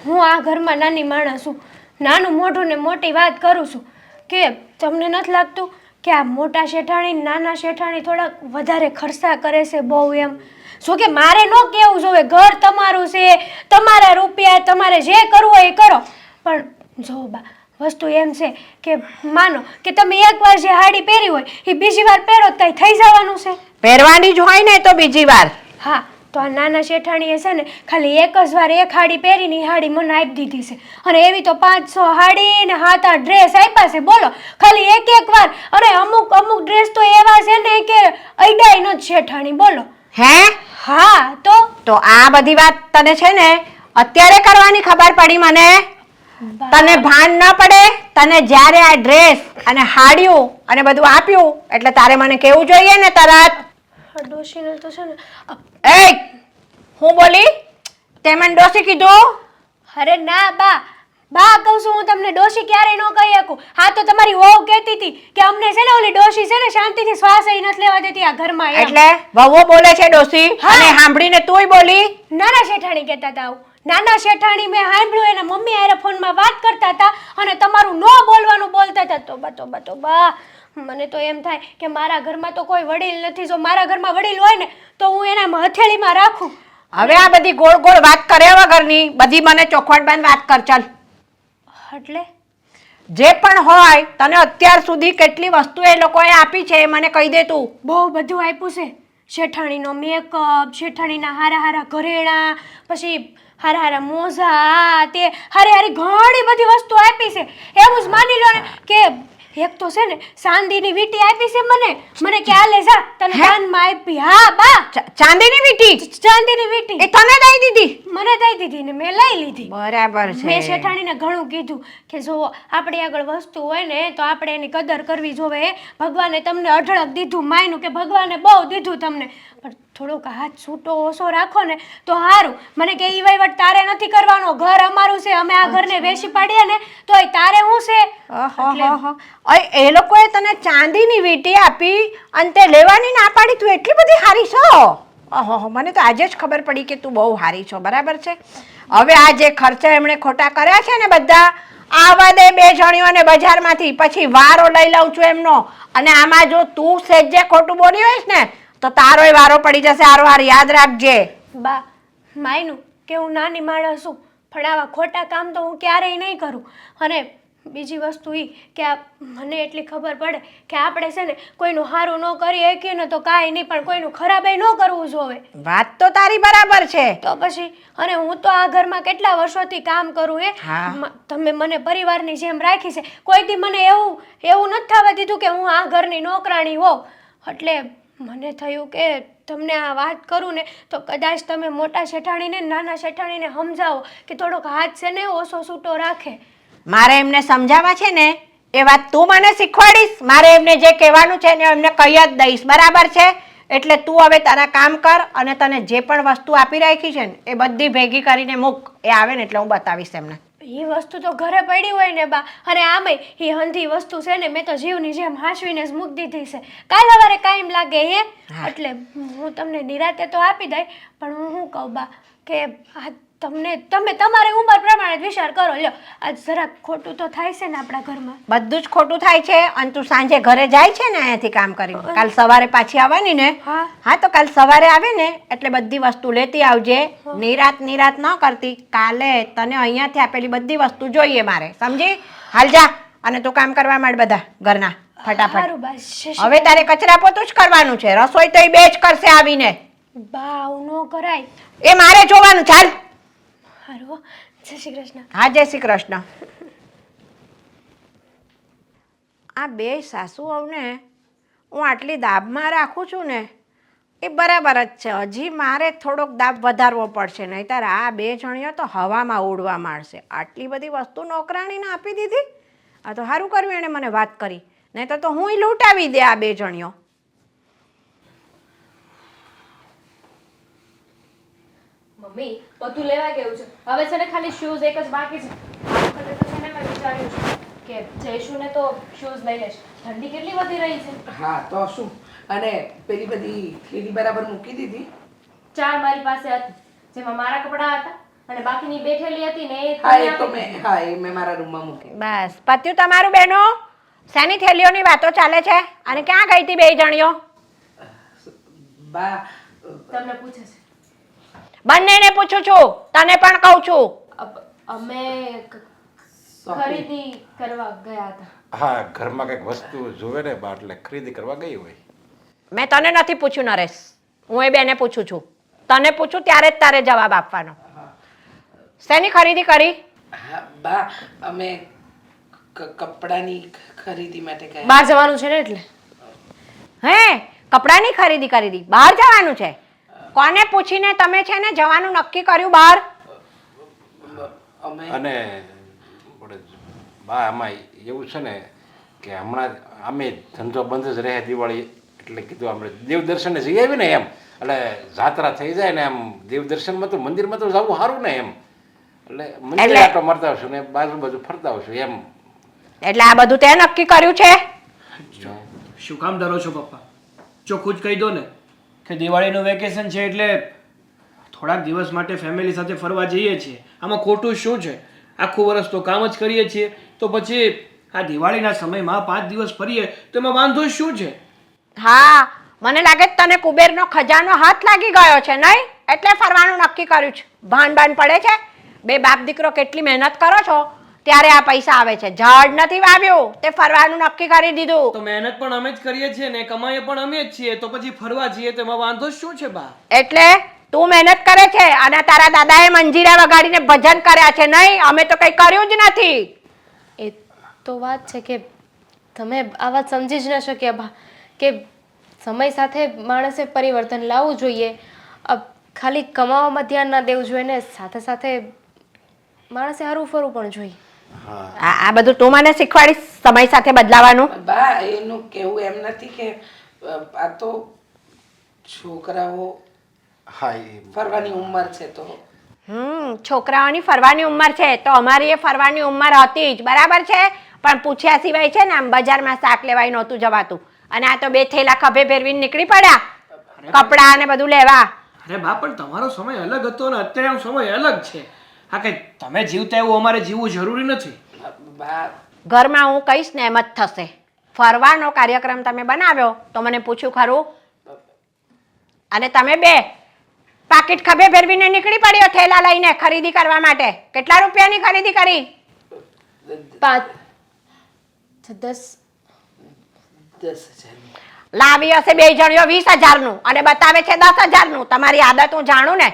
હું આ ઘરમાં નાની માણસ છું, નાનું મોઢું ને મોટી વાત કરું છું, કે તમને નથી લાગતું કે આ મોટા શેઠાણી નાના શેઠાણી થોડાક વધારે ખર્ચા કરે છે બહુ એમ? જો કે મારે ન કહેવું જોવે, ઘર તમારું છે, તમારા રૂપિયા, તમારે જે કરવું હોય એ કરો, પણ જો બા વસ્તુ એમ છે કે માનો કે તમે એકવાર જે હાડી પહેરી હોય એ બીજી વાર પહેરો તો કંઈ થઈ જવાનું છે? પહેરવાની જ હોય ને તો બીજી વાર. હા, તો આ નાના શેઠાણીએ છે ને ખાલી એક જ વાર એક હાડી પહેરીને એ હાડી મને આપી દીધી છે, અને એવી તો 500 હાડી ને 7-8 ડ્રેસ આપ્યા છે. બોલો, ખાલી એક વાર. અને અમુક અમુક ડ્રેસ તો એવા છે ને કે અડાઈ ન શેઠાણી. બોલો. હે? હા, તો આ બધી વાત તને છે ને અત્યારે કરવાની ખબર પડી મને? તને ભાન ન પડે? તને જ્યારે આ ડ્રેસ અને હાડીઓ અને બધું આપ્યું એટલે તારે મને કેવું જોઈએ ને તરત? ડોશીને તો છે ને એ હું બોલી? તે મને ડોસી કીધું? અરે ના બા, બા કહું છું હું તમને, ડોશી ક્યારેય ન કહી શકું. હા, તો તમારી વહુ કહેતી હતી કે અમને છે ને ઓલી ડોશી છે ને શાંતિથી શ્વાસ નથી લેવા દેતી આ ઘરમાં એમ. એટલે વહુ બોલે છે ડોસી, અને સાંભળીને તુંય બોલી? નાના શેઠાણી કહેતા હતા આવું. નાના શેઠાણી મેં સાંભળ્યું, એના મમ્મી હારે ફોનમાં વાત કરતા હતા અને તમારું ન બોલવાનું બોલતા હતા. તોબા તોબા તોબા, મને તો એમ થાય કે મારા ઘરમાં તો કોઈ વડીલ નથી. જો મારા ઘરમાં વડીલ હોય ને તો હું એના હથેળીમાં રાખું. હવે આ બધી ગોળ ગોળ વાત કર્યા વગરની બધી મને ચોખવટ બંધ વાત કર. ચાલ, એટલે જે પણ હોય તને અત્યાર સુધી કેટલી વસ્તુ એ લોકોએ આપી છે એ મને કહી દે તું. બહુ બધું આપ્યું છે. શેઠાણીનો મેકઅપ, શેઠાણીના હારા હારા ઘરેણાં, પછી હારા હારા મોજા, આ તે હારી હારી ઘણી બધી વસ્તુ આપી છે. એવું જ માની લો ને કે એક તો છે ને ચાંદીની વીંટી આપી છે મને કે આ લે જા, તને દાનમાં આપી. હા બા, ચાંદીની વીંટી? ચાંદીની વીંટી એ તને દઈ દીધી? મને દઈ દીધી ને મેં લઈ લીધી. બરાબર છે. મેં શેઠાણીને ઘણું કીધું કે જો આપણી આગળ વસ્તુ હોય ને તો આપણે એની કદર કરવી જોવે. ભગવાને તમને અઢળક દીધું, માયનું કે ભગવાને બહુ દીધું તમને, પણ થોડોક હાથ છૂટો ઓછો રાખો ને તો સારું. મને કે ઈ વહીવટ તારે નથી કરવાનો, ઘર અમારું છે, અમે આ ઘરને વેચી પાડીએ ને તોય તારે શું છે? એ લોકોએ તને ચાંદીની વીંટી આપી અને તે લેવાની ના પાડી? તું એટલી બધી હારી છો? ઓહો, મને તો આજે જ ખબર પડી કે તું બહુ હારી છો. બરાબર છે. હવે આ જે ખર્ચા એમણે ખોટા કર્યા છે ને બધા, આવા દે બે જણીઓને બજારમાંથી, પછી વારો લઈ લઉં છું એમનો. અને આમાં જો તું સેજે ખોટું બોલી હોઈશ ને તો તારોય વારો પડી જશે. હારો યાદ રાખજે. બા, માયનું કે હું નાની માણસ છું, પણ આવા ખોટા કામ તો હું ક્યારેય નહીં કરું. અને બીજી વસ્તુ એ કે મને એટલી ખબર પડે કે આપણે છે ને કોઈનું સારું ન કરી શકીએ ને તો કાંઈ નહીં, પણ કોઈનું ખરાબે ન કરવું જોવે. વાત તો તારી બરાબર છે. તો પછી, અને હું તો આ ઘરમાં કેટલા વર્ષોથી કામ કરું તમે મને પરિવારની જેમ રાખી છે. કોઈ દી મને એવું નથી થવા દીધું કે હું આ ઘરની નોકરાણી હોઉં. એટલે મને થયું કે તમને આ વાત કરું ને તો કદાચ તમે મોટા શેઠાણીને નાના શેઠાણીને સમજાવો કે થોડોક હાથ છે ને ઓછો છૂટો રાખે. મારે એમને સમજાવવા છે ને એ વાત તું મને શીખવાડીશ. મારે એમને જે કહેવાનું છે ને એમને કહી જ દઈશ, બરાબર છે? એટલે તું હવે તારા કામ કર અને તને જે પણ વસ્તુ આપી રાખી છે ને એ બધી ભેગી કરીને મૂક. એ આવે ને એટલે હું બતાવીશ એમને. એ વસ્તુ તો ઘરે પડી હોય ને બા, અને આમેય એ હંધી વસ્તુ છે ને મેં તો જીવની જેમ હાંસવીને જ મૂકી દીધી છે. કાલ સવારે કાયમ લાગે હે, એટલે હું તમને નિરાતે તો આપી દઈ, પણ હું શું કહું બા કે આ તમે તમારી ઉંમર પ્રમાણે જ વિચાર કરો. લ્યો આજ જરાક ખોટું તો થાય છે ને આપણા ઘરમાં. બધું જ ખોટું થાય છે અને તું સાંજે ઘરે જાય છે ને અહીંયાથી કામ કરીને. કાલ સવારે પાછી આવવાની ને? હા, તો કાલ સવારે આવે ને એટલે બધી વસ્તુ લેતી આવજે. નિરાત ન કરતી. કાલે તને અહીંયાથી આપેલી બધી વસ્તુ જોઈએ મારે, સમજી? હાલ જા અને તું કામ કરવા માંડ બધા ઘરના ફટાફટ. સારું બા. હવે તારે કચરા પોતું જ કરવાનું છે, રસોઈ તો એ બે જ કરશે આવીને. બા આવું ન કરાય. એ મારે જોવાનું. ચાલ. હારું, જય શ્રી કૃષ્ણ. હા, જય શ્રી કૃષ્ણ. આ બે સાસુઓને હું આટલી દાબમાં રાખું છું ને એ બરાબર જ છે. હજી મારે થોડોક દાબ વધારવો પડશે, નહીંતર આ બે જણીઓ તો હવામાં ઉડવા માંડશે. આટલી બધી વસ્તુ નોકરાણીને આપી દીધી. આ તો સારું કર્યું એણે મને વાત કરી, નહીંતર તો હું લૂંટાવી દે આ બે જણીઓ. મમ્મી બધું લેવા ગયું છે, હવે છે ને ખાલી શૂઝ એક જ બાકી છે. આ વખતે તો છે ને મેં વિચાર્યું છે કે જઈશું ને તો શૂઝ લઈ લઈશ. ઠંડી કેટલી વધી રહી છે. હા તો શું, અને પેલી બધી થેલી બરાબર મૂકી દીધી? 4 મારી પાસે હતી, જેમાં મારા કપડાં હતા અને બાકીની બેઠેલી હતી ને એ હા તમને એ તો આપી મેં હા એ મેં મારા રૂમમાં મૂકી. બસ પત્યું તમારું બહેનો? શેની થેલીઓની વાતો ચાલે છે? અને ક્યાં ગઈ હતી બે જણીઓ? બા તમને પૂછે છે. બંનેને પૂછું છું, તને પણ કહું છું. અમે ખરીદી કરવા ગયા હતા. હા, ઘરમાં કંઈક વસ્તુ જોવે ને બા, એટલે ખરીદી કરવા ગઈ હોય. મેં તને નથી પૂછ્યું નરેશ, હું એ બેને પૂછું છું. તને પૂછું ત્યારે જ તારે જવાબ આપવાનો. શેની ખરીદી કરી? હા બા અમે કપડાની ખરીદી માટે ગયા. બહાર જવાનું છે ને એટલે. હે, કપડાની ખરીદી કરી હતી? બહાર જવાનું છે? કોને પૂછીને તમે છે ને જવાનું નક્કી કર્યું બહાર? અમે અને બા આમાં એવું છે ને કે હમણાં અમે ધંધો બંધ જ રહે દિવાળી, એટલે કીધું આપણે દેવદર્શને જઈ આવી ને એમ, એટલે જાત્રા થઈ જાય ને એમ દેવદર્શનમાં તો મંદિરમાં તો જવું સારું ને એમ, એટલે મંદિર આટો મારતા આવશું ને બાજુ ફરતા આવશું એમ. એટલે આ બધું તે નક્કી કર્યું છે? શું કામ ડરો છો પપ્પા? ચોખ્ખું જ કહી દો ને કે દિવાળીનું વેકેશન છે એટલે થોડાક દિવસ માટે ફેમિલી સાથે ફરવા જઈએ છીએ. આમાં ખોટું શું છે? આખું વર્ષ તો કામ જ કરીએ છીએ, તો પછી આ દિવાળીના સમયમાં 5 દિવસ ફરીએ તો એમાં વાંધો શું છે? હા, મને લાગે છે તને કુબેરનો ખજાનો હાથ લાગી ગયો છે નહીં, એટલે ફરવાનું નક્કી કર્યું છે. ભાન પડે છે? બે બાપ દીકરો કેટલી મહેનત કરો છો ત્યારે આ પૈસા આવે છે. ઝાડ નથી વાવ્યું તે ફરવાનું નક્કી કરી દીધું. તો મહેનત પણ અમે જ કરીએ છીએ ને કમાઈએ પણ અમે જ છીએ, તો પછી ફરવા જઈએ તો એમાં વાંધો શું છે બા? એટલે તું મહેનત કરે છે અને તારા દાદાએ મંજીરા વગાડીને ભજન કર્યા છે નહીં? અમે તો કઈ કર્યું જ નથી. એ તો વાત છે કે તમે આ વાત સમજી જ ન શક્યા બા, કે સમય સાથે માણસે પરિવર્તન લાવવું જોઈએ. ખાલી કમાવામાં ધ્યાન ના દેવું જોઈએ ને સાથે સાથે માણસે હરવું ફરવું પણ જોઈએ. આ બધું તું મને શીખવાડીશ સમય સાથે બદલાવાનું? બા એનું કેવું એમ નથી કે આ તો છોકરાઓ હા, એ ફરવાની ઉંમર છે તો. છોકરાઓની ફરવાની ઉંમર છે તો અમારી એ ફરવાની ઉંમર હતી જ, બરાબર છે? પણ પૂછ્યા સિવાય છે ને આમ બજારમાં શાક લેવાય નહોતું જવાતું, અને આ તો બે થેલા ખભે ફેરવીને નીકળી પડ્યા કપડા ને બધું લેવા. અરે બા, પણ તમારો સમય અલગ હતો ને અત્યારનો સમય અલગ છે. હા, કે તમે જીવતા એવું અમારે જીવવું જરૂરી નથી. બા ઘરમાં હું કહીશ ને એમ જ થશે. ફરવાનો કાર્યક્રમ તમે બનાવ્યો તો મને પૂછ્યું ખરું? અને તમે બે પાકીટ ખભે ફેરવીને નીકળી પડ્યો થેલા લઈને ખરીદી કરવા માટે. કેટલા રૂપિયાની ખરીદી કરી? 10,000 લાવી હશે બે જણીઓ 20,000 અને બતાવે છે 10,000. તમારી આદત હું જાણું ને.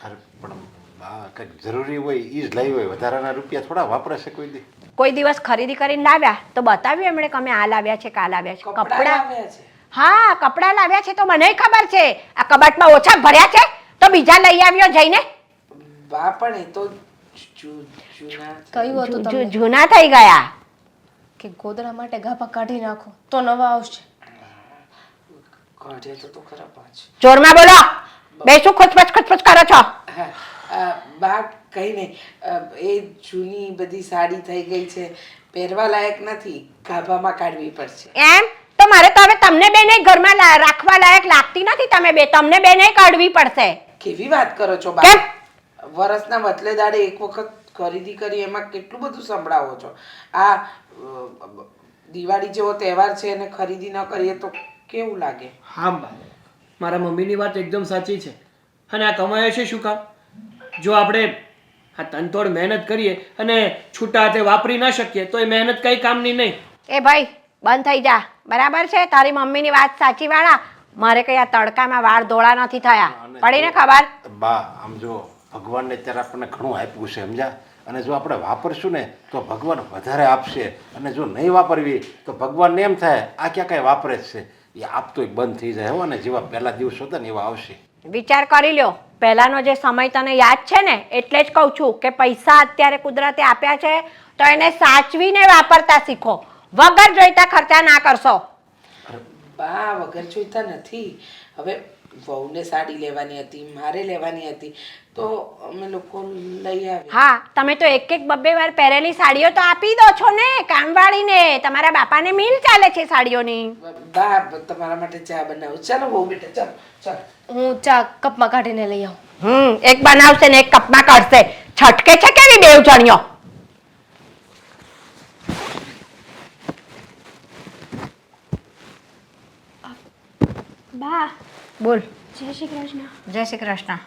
અરે પણ બા કંઈક જરૂરી હોય એ જ લાવી હોય, વધારાના રૂપિયા થોડા વાપરે છે કોઈ દી? કોઈ દિવસ ખરીદી કરીને લાવ્યા તો બતાવ્યું એમણે કે અમે આ લાવ્યા છે કે આ લાવ્યા છે? કપડાં કપડાં? લાવ્યા છે. હા કપડાં લાવ્યા છે તો મને ખબર છે. આ કબાટમાં ઓછા ભર્યા છે તો બીજા લઈ આવ્યો જઈને. બા પણ એ તો જૂના કહ્યું હતું તમને જૂના થઈ ગયા. કે ગોદડા માટે ગાભા કાઢી નાખો તો નવા આવશે. કાઢે તો ખરા પાંચ. જોરમાં બોલો. બે શું ખુચપચ કરો છો? હા, બા કઈ નહીં. એ જૂની બધી સાડી થઈ ગઈ છે, પહેરવા લાયક નથી, ગાભામાં કાઢવી પડશે. એમ તો મારે તો હવે તમને બેને ઘરમાં રાખવા લાયક લાગતી નથી. તમે બે તમને બેને કાઢવી પડશે. કેવી વાત કરો છો બા? કેમ? વરસના બદલે દાડે એક વખત ખરીદી કરી એમાં કેટલું બધું સંભળાવો છો. આ દિવાળી જેવો તહેવાર છે અને ખરીદી ન કરીએ તો કેવું લાગે? હા બા, મારા મમ્મીની વાત એકદમ સાચી છે. અને આ કમાય છે શું કામ? જો આપણે આ તનતોડ મહેનત કરીએ અને છૂટા હાથે વાપરી ના શકીએ તો એ મહેનત કઈ કામની નહીં. એ ભાઈ બંધ થઈ જા. બરાબર છે તારી મમ્મીની વાત સાચી વાળા. મારે કઈ આ તડકામાં વાળ ધોળા નથી થયા. પડીને ખબર? બા આમ જો ભગવાનને અત્યારે આપણને ઘણું આપ્યું છે સમજ્યા, અને જો આપણે વાપરશું ને તો ભગવાન વધારે આપશે, અને જો નહીં વાપરવી તો ભગવાનને એમ થાય આ ક્યાં કાંઈ વાપરે જ છે, એ આપતો બંધ થઈ જાય હો. અને જેવા પહેલા દિવસો હતા ને એવા આવશે. વિચાર કરી લ્યો. પહેલાનો જે સમય તને યાદ છે ને એટલે જ કહું છું કે પૈસા અત્યારે કુદરતે આપ્યા છે તો એને સાચવીને વાપરતા શીખો. વગર જોઈતા ખર્ચા ના કરશો. બા વગર જોઈતા નથી. હવે વહુને સાડી લેવાની હતી, મારે લેવાની હતી તો અમે લોકો લઈ આવ્યા. હા તમે તો એક એક બબ્બે વાર પહેરેલી સાડીઓ તો આપી દો છો ને કામવાળીને. તમારા બાપાને મિલ ચાલે છે સાડીઓની. બા તમારા માટે ચા બનાવું. ચાલો બહુ બેટા, ચાલો ચાલો. હું ચા કપમાં કાઢીને લઈ આવું. એક બનાવશે ને એક કપમાં કાઢશે. છટકે છે કેવી બેવ જણ્યો. બા બોલ. જય શ્રી કૃષ્ણ. જય શ્રી કૃષ્ણ.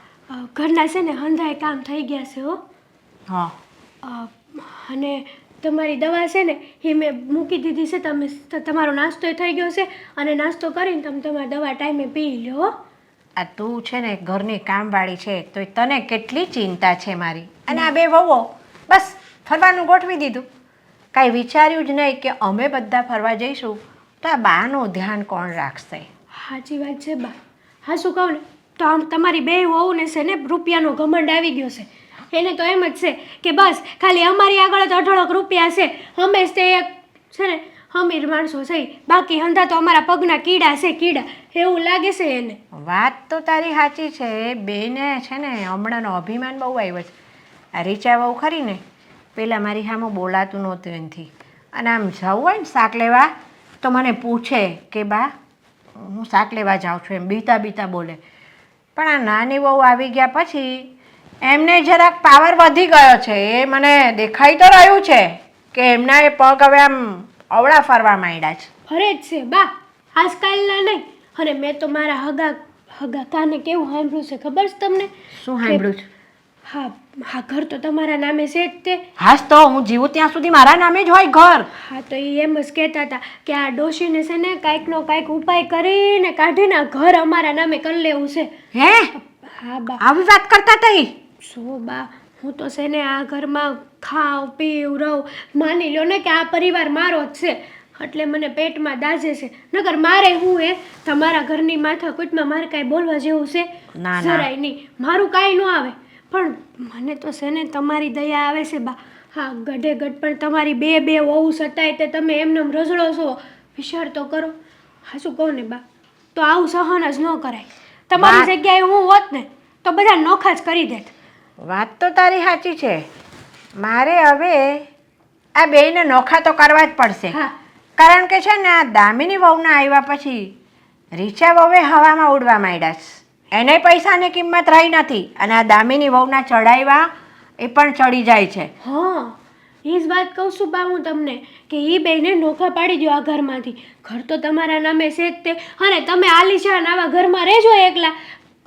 ઘરના છે ને હંધાય કામ થઈ ગયા છે હો. હા અને તમારી દવા છે ને એ મેં મૂકી દીધી છે. તમે તમારો નાસ્તો થઈ ગયો છે અને નાસ્તો કરીને તમે તમારી દવા ટાઈમે પી લો. આ તું છે ને ઘરની કામવાળી છે તો તને કેટલી ચિંતા છે મારી. અને આ બે વહુઓ બસ ફરવાનું ગોઠવી દીધું. કાંઈ વિચાર્યું જ નહીં કે અમે બધા ફરવા જઈશું તો આ બાનું ધ્યાન કોણ રાખશે. સાચી વાત છે બા. હા શું કહું ને તો આમ તમારી બે વહુને છે ને રૂપિયાનો ઘમંડ આવી ગયો છે. એને તો એમ જ છે કે બસ ખાલી અમારી આગળ જ 18 રૂપિયા છે. હંમેશ તે એક છે ને અમીર માણસો છે, બાકી હંધા તો અમારા પગના કીડા છે કીડા એવું લાગે છે એને. વાત તો તારી સાચી છે. બેને છે ને હમણાંનો અભિમાન બહુ આવ્યો છે. આ રીચા બહુ ખરી ને પહેલાં મારી સામે બોલાતું નહોતું એનાથી. અને આમ જવું હોય ને શાક લેવા તો મને પૂછે કે બા હું શાક લેવા જાઉં છું એમ બીતા બીતા બોલે. પણ આ નાની બહુ આવી ગયા પછી એમને જરાક પાવર વધી ગયો છે. એ મને દેખાઈ તો રહ્યું છે કે એમના એ પગ હવે આમ અવળા ફરવા માંડ્યા છે. ફરે જ છે બા, આજકાલના નહીં. અને મેં તો મારા હગા કાને કેવું સાંભળ્યું છે ખબર છે તમને? શું સાંભળ્યું છે? હા હા ઘર તો તમારા નામે છે જ તે. હાસ તો હું જીવું ત્યાં સુધી મારા નામે જ હોય ઘર. હા તો એ એમ જ કહેતા હતા કે આ ડોશીને છે ને કાંઈકનો કાંઈક ઉપાય કરીને કાઢીને આ ઘર અમારા નામે કરી લેવું છે. હે હા બા. આવી વાત કરતા તઈ? શું બા હું તો છે ને આ ઘરમાં ખાવ પીવ રહું. માની લો ને કે આ પરિવાર મારો જ છે એટલે મને પેટમાં દાઝે છે. નકર મારે હું તમારા ઘરની માથાકૂટમાં મારે કાંઈ બોલવા જેવું છે ના, ના. જરાય નહીં. મારું કાંઈ ન આવે પણ મને તો છે ને તમારી દયા આવે છે બા. હા ગઢે ગઢ પણ તમારી બે વહુ સતાય તે તમે એમને રઝળો છો. વિચાર તો કરો. હા શું કહું ને બા તો આવું સહન જ ન કરાય. તમારી જગ્યાએ હું હોત ને તો બધા નોખા જ કરી દેત. વાત તો તારી સાચી છે. મારે હવે આ બેયને નોખા તો કરવા જ પડશે. હા. કારણ કે છે ને આ દામિની વહુના આવ્યા પછી રીચા વહુએ હવામાં ઉડવા માંડ્યા છે. એને પૈસાની કિંમત રહી નથી અને આ દામિની વહુના ચડાવ્યા એ પણ ચડી જાય છે. હા એ જ વાત કહું છું બા હું તમને કે એ બેને નોખા પાડી દો આ ઘરમાંથી. ઘર તો તમારા નામે છે જ તે. અને તમે આલીશાન આવા ઘરમાં રહેજો એકલા.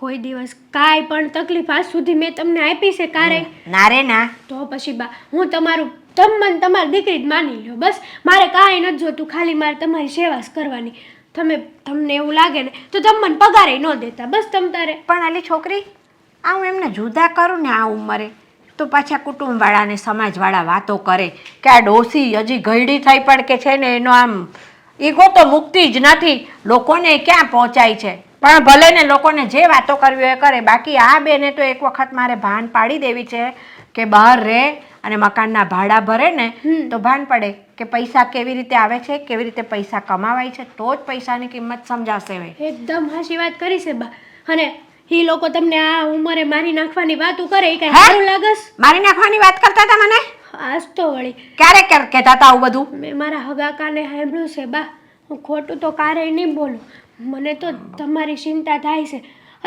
કોઈ દિવસ કાંઈ પણ તકલીફ આજ સુધી મેં તમને આપી છે કારે? ના રે ના. તો પછી બા હું તમારું તમને તમારી દીકરી જ માની લો. બસ મારે કાંઈ નથી જોતું, ખાલી મારે તમારી સેવા જ કરવાની. તમને એવું લાગે ને તો તમે મને પગારે ન દેતા બસ તમ તારે. પણ આલી છોકરી આ હું એમને જુદા કરું ને આ ઉંમરે તો પાછા કુટુંબવાળા ને સમાજવાળા વાતો કરે કે આ ડોસી હજી ઘરડી થઈ પણ કે છે ને એનો આમ ઈગો તો મુકતી જ નથી, લોકોને ક્યાં પહોંચાય છે. પણ ભલે ને લોકોને જે વાતો કરવી હોય એ કરે. બાકી આ બેને તો એક વખત મારે ભાન પાડી દેવી છે કે બહાર રહે અને મકાનના ભાડા ભરે ને તો ભાન પડે કે પૈસા કેવી રીતે આવે છે, કેવી રીતે પૈસા કમાવાય છે, તો જ પૈસાની કિંમત સમજાશે. હવે એકદમ હાચી વાત કરી છે બા. અને એ લોકો તમને આ ઉંમરે મારી નાખવાની વાતો કરે એ કઈ હે? સારું લાગસ? મારી નાખવાની વાત કરતા હતા મને? આજ તો વળી ક્યારે કહેતા હતા આવું બધું? મેં મારા હગાકાને સાંભળ્યું છે બા. હું ખોટું તો ક્યારેય નહીં બોલું. મને તો તમારી ચિંતા થાય છે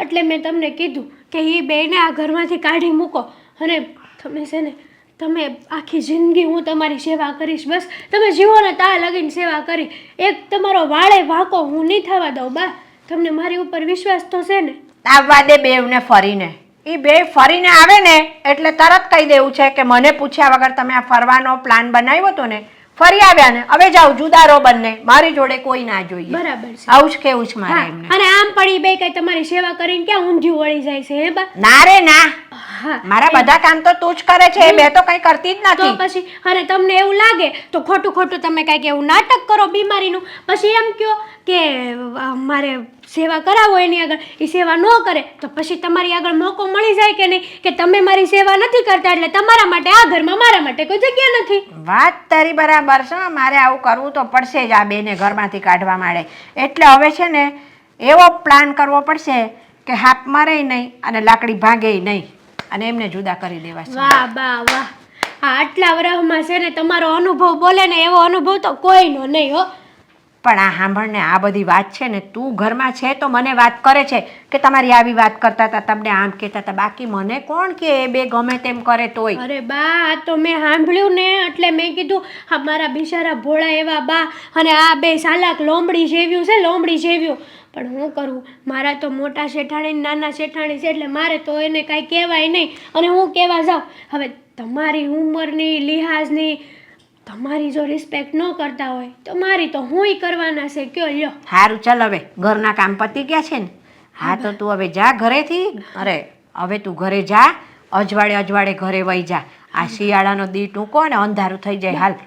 એટલે મેં તમને કીધું કે એ બેને આ ઘરમાંથી કાઢી મૂકો. અને તમે છે ને તમે આખી જિંદગી હું તમારી સેવા કરીશ. બસ તમે જીવો ને ત્યાં લગીને સેવા કરી. એક તમારો વાળે વાંકો હું નહીં થવા દઉં બા. તમને મારી ઉપર વિશ્વાસ તો છે ને? આવવા દે બેવને ફરીને. એ બે ફરીને આવે ને એટલે તરત કહી દેવું છે કે મને પૂછ્યા વગર તમે આ ફરવાનો પ્લાન બનાવ્યો હતો ને, ફરી આવ્યા ને, હવે જાઓ જુદારો બંને, મારી જોડે કોઈ ના જોઈએ. બરાબર છે. આવું જ કેવું છે મારે હા, એમને. અને આમ પડી બે કઈ તમારી સેવા કરીને ક્યાં ઊંધિયું વળી જાય છે હે બા? ના રે ના, હા મારા બધા કામ તો તું જ કરે છે, એ બે તો કઈ કરતી જ તો નથી. પછી અને તમને એવું લાગે તો ખોટું ખોટું તમે કાંઈક એવું નાટક કરો બીમારીનું, પછી એમ કહો કે મારે સેવા કરાવો એની આગળ, એ સેવા ન કરે તો પછી તમારી આગળ મોકો મળી જાય કે નહીં કે તમે મારી સેવા નથી કરતા એટલે તમારા માટે આ ઘરમાં મારા માટે કોઈ જગ્યા નથી. વાત તારી બરાબર છે. મારે આવું કરવું તો પડશે જ આ બેને ઘરમાંથી કાઢવા માંડે. એટલે હવે છે ને એવો પ્લાન કરવો પડશે કે હાપ મારે નહીં અને લાકડી ભાંગે નહીં અને એમને જુદા કરી દેવા છે. વાહ બા વાહ. આ આટલા વર્ષમાં છે ને તમારો અનુભવ બોલે ને એવો અનુભવ તો કોઈનો નહીં હો. પણ આ સાંભળને, આ બધી વાત છે ને તું ઘરમાં છે તો મને વાત કરે છે કે તમારી આવી વાત કરતા હતા, તમને આમ કહેતા હતા. બાકી મને કોણ કે એ બે ગમે તેમ કરે તોય. અરે બા આ તો મેં સાંભળ્યું ને એટલે મેં કીધું હા મારા બિચારા ભોળા એવા બા અને આ બે સાલાક લોમડી જેવ્યું છે, લોમડી જેવ્યું. પણ હું કરું, મારા તો મોટા શેઠાણી ને નાના શેઠાણી છે એટલે મારે તો એને કાંઈ કહેવાય નહીં. અને હું કહેવા જાઉં હવે તમારી ઉંમરની લિહાઝની તમારી જો રિસ્પેક્ટ ન કરતા હોય તો મારી તો હુંય કરવાના છે. કયો લ્યો. સારું ચાલ, હવે ઘરના કામ પતી ગયા છે ને? હા તો તું હવે જા ઘરેથી. અરે હવે તું ઘરે જા, અજવાળે અજવાળે ઘરે વહી જા. આ શિયાળાનો દી ટૂંકો ને અંધારું થઈ જાય. હાલ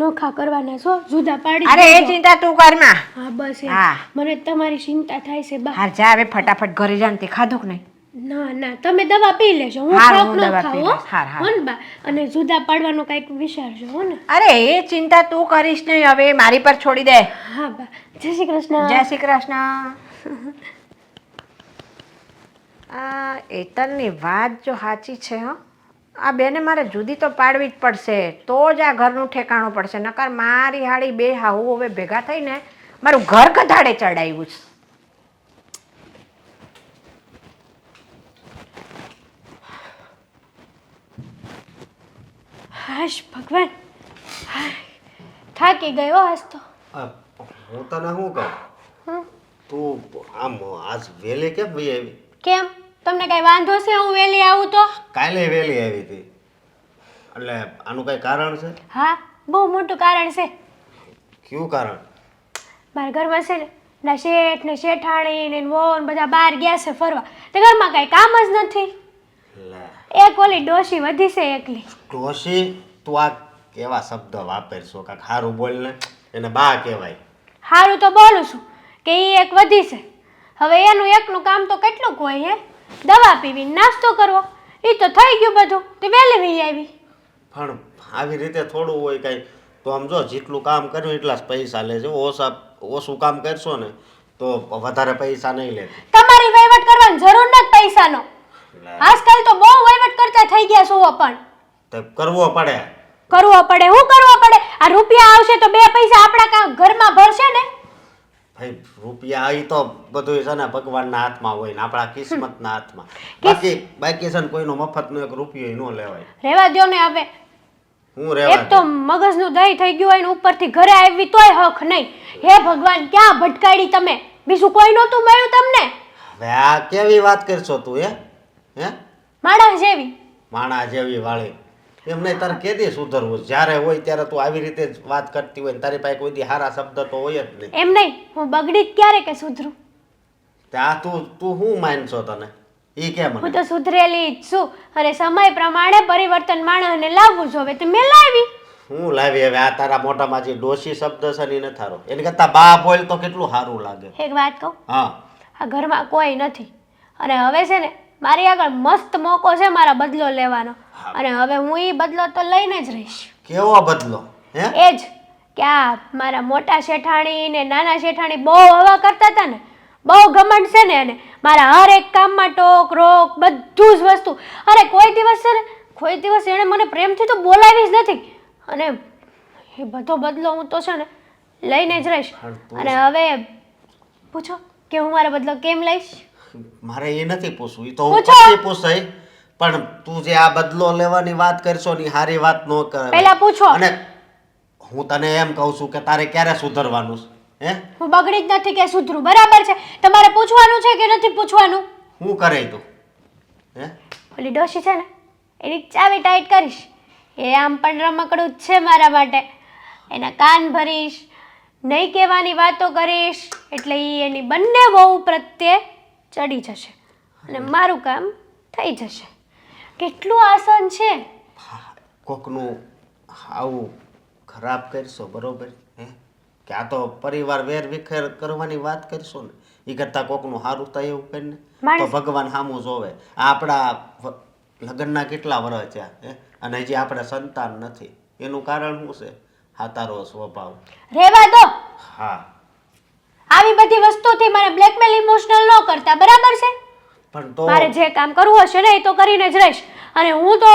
નોખા કરવાના છો, જુદા પાડી અરે એ દેજો. ચિંતા તું કરમાં. હા બસ એમ. હા. મને તમારી ચિંતા થાય છે બા. હાલ જા હવે ફટાફટ ઘરે જા ને તે ખાધું કે નહીં? ના ના તમે દવા પી લેજો, હું હારું, ખાક હું ન દવા ખાઉં પી હો. લઈશ. હાર, હાર. હો ને બા. અને જુદા પાડવાનો કંઈક વિચારજો હો ને. અરે એ ચિંતા તું કરીશ નહીં, હવે મારી પર છોડી દે. હા બા. જય શ્રી કૃષ્ણ. જય શ્રી કૃષ્ણ. આ એતલની વાત જો સાચી છે હો, આ બેને મારે જુદી તો પાડવી જ પડશે તો જ આ ઘરનું ઠેકાણું પડશે. નકર મારી હાળી બે હાહુ હવે ભેગા થઈને મારું ઘર ગધાડે ચડાવ્યું છે. હાશ ભગવાન, હાય, થાકી ગયો આજ તો. હું તને શું કહું, તું આમ આજ વેલે કેમ વહી આવી? કેમ તમને કઈ વાંધો છે હું વહેલી આવું તો? કાલે વેલી આવી હતી એટલે આનું કઈ કારણ છે? હા બહુ મોટું કારણ છે. કયું કારણ? મારા ઘરમાં છે ને ના શેઠ ને શેઠાણી ને વહુ ને બધા બહાર ગયા છે ફરવા, તે ઘરમાં કઈ કામ જ નથી. લે એક ઓલી ડોશી વધી છે એકલી. ડોશી, તું આ કેવા શબ્દ વાપરશો? કાંઈક સારું બોલ ને, એને બા કહેવાય. સારું તો બોલું છું કે એ એક વધી છે. હવે એનું એકનું કામ તો કેટલુંક હોય હે, દવા પીવી નાસ્તો કરવો, એ તો થઈ ગયું બધું, તે વહેલી વહી આવી. પણ આવી રીતે થોડું હોય કાંઈ? તો આમ જો જેટલું કામ કર્યું એટલા જ પૈસા લેજો. ઓછું કામ કરશો ને તો વધારે પૈસા નહીં લે. તમારી વહીવટ કરવાની જરૂર નથી પૈસાનો. આજકાલ તો બહુ વહીવટ કરતા થઈ ગયા છો. પણ તો કરવો પડે. કરવો પડે? શું કરવો પડે? આ રૂપિયા આવશે તો બે પૈસા આપણા ઘરમાં ભરશે ને. ભાઈ રૂપિયા આવી તો બધું છે ને ભગવાનના હાથમાં હોય ને આપણા કિસ્મતના હાથમાં. બાકી છે ને કોઈનો મફતનો એક રૂપિયો ન લેવાય. રહેવા દ્યો ને હવે. હું રહેવા એક તો મગજનું દહીં થઈ ગયું હોય ને ઉપરથી ઘરે આવી તોય હક નહીં. હે ભગવાન, ક્યાં ભટકાડી તમે? બીજું કોઈ નહોતું મળ્યું તમને? હવે આ કેવી વાત કરશો તું? હે માણસ જેવી. માણા જેવી વાળી એમ નહીં. તારે કેદી સુધરવું? જ્યારે હોય ત્યારે તું આવી રીતે જ વાત કરતી હોય ને તારી પાસે કોઈ દી સારા શબ્દ તો હોય જ નહીં. એમ નહીં, હું બગડી જ ક્યારે કે સુધરું? ત્યાં તું શું માનશો તને? એ કેમ? હું તો સુધરેલી જ છું અને સમય પ્રમાણે પરિવર્તન માણસને લાવવું જોઈએ તો મેં લાવી. હું લાવી હવે આ તારા મોઢામાં જે ડોશી શબ્દ છે ને એ નથી સારો. એને કરતા બા બોલ તો કેટલું સારું લાગે. એક વાત કહું, હા આ ઘરમાં કોઈ નથી અને હવે છે ને મારી આગળ મસ્ત મોકો છે મારા બદલો લેવાનો, અને હવે હું એ બદલો તો લઈને જ રહીશ. કેવો બદલો? હે એ જ કે આ મારા મોટા શેઠાણી ને નાના શેઠાણી બહુ હવા કરતા હતા ને, બહુ ઘમંડ છે ને એને મારા હર એક કામમાં ટોક રોક બધું જ વસ્તુ. અરે કોઈ દિવસ એણે મને પ્રેમથી તો બોલાવી જ નથી, અને એ બધો બદલો હું તો છે ને લઈને જ રહીશ. અને હવે પૂછો કે હું મારો બદલો કેમ લઈશ? મારે એ નથી પૂછવું, એ તો હું પૂછો. પછી પૂછાય. પણ તું જે આ બદલો લેવાની વાત કરશો ને હારી વાત ન કરે. પહેલા પૂછો. અને હું તને એમ કહું છું કે તારે ક્યારે સુધરવાનું છે? હે હું બગડી જ નથી કે સુધરું, બરાબર છે. તમારે પૂછવાનું છે કે નથી પૂછવાનું? હું કરે તું? હે ઓલી ડોશી છે ને એની ચાવી ટાઈટ કરીશ. એ આમ પણ રમકડું જ છે મારા માટે. એના કાન ભરીશ, નહીં કહેવાની વાતો કરીશ, એટલે એ એની બંને વહુ પ્રત્યે ચડી જશે અને મારું કામ થઈ જશે. કેટલું આસાન છે. કોકનું આવું ખરાબ કરશો બરોબર? હે કે આ તો પરિવાર વેર વિખેર કરવાની વાત કરશો ને, એ કરતાં કોકનું સારું થાય એવું કરીને તો માણસ- ભગવાન સામું જોવે. આ આપણા લગ્નના કેટલા વર્ષ થયા હે, અને હજી આપણે સંતાન નથી. એનું કારણ શું છે? હા તારો સ્વભાવ. રહેવા દો. હા આવી બધી વસ્તુથી મને બ્લેકમેલ ઇમોશનલ ન કરતા, બરાબર છે? પણ તો મારે જે કામ કરવું હશે ને એ તો કરીને જ રહીશ, અને હું તો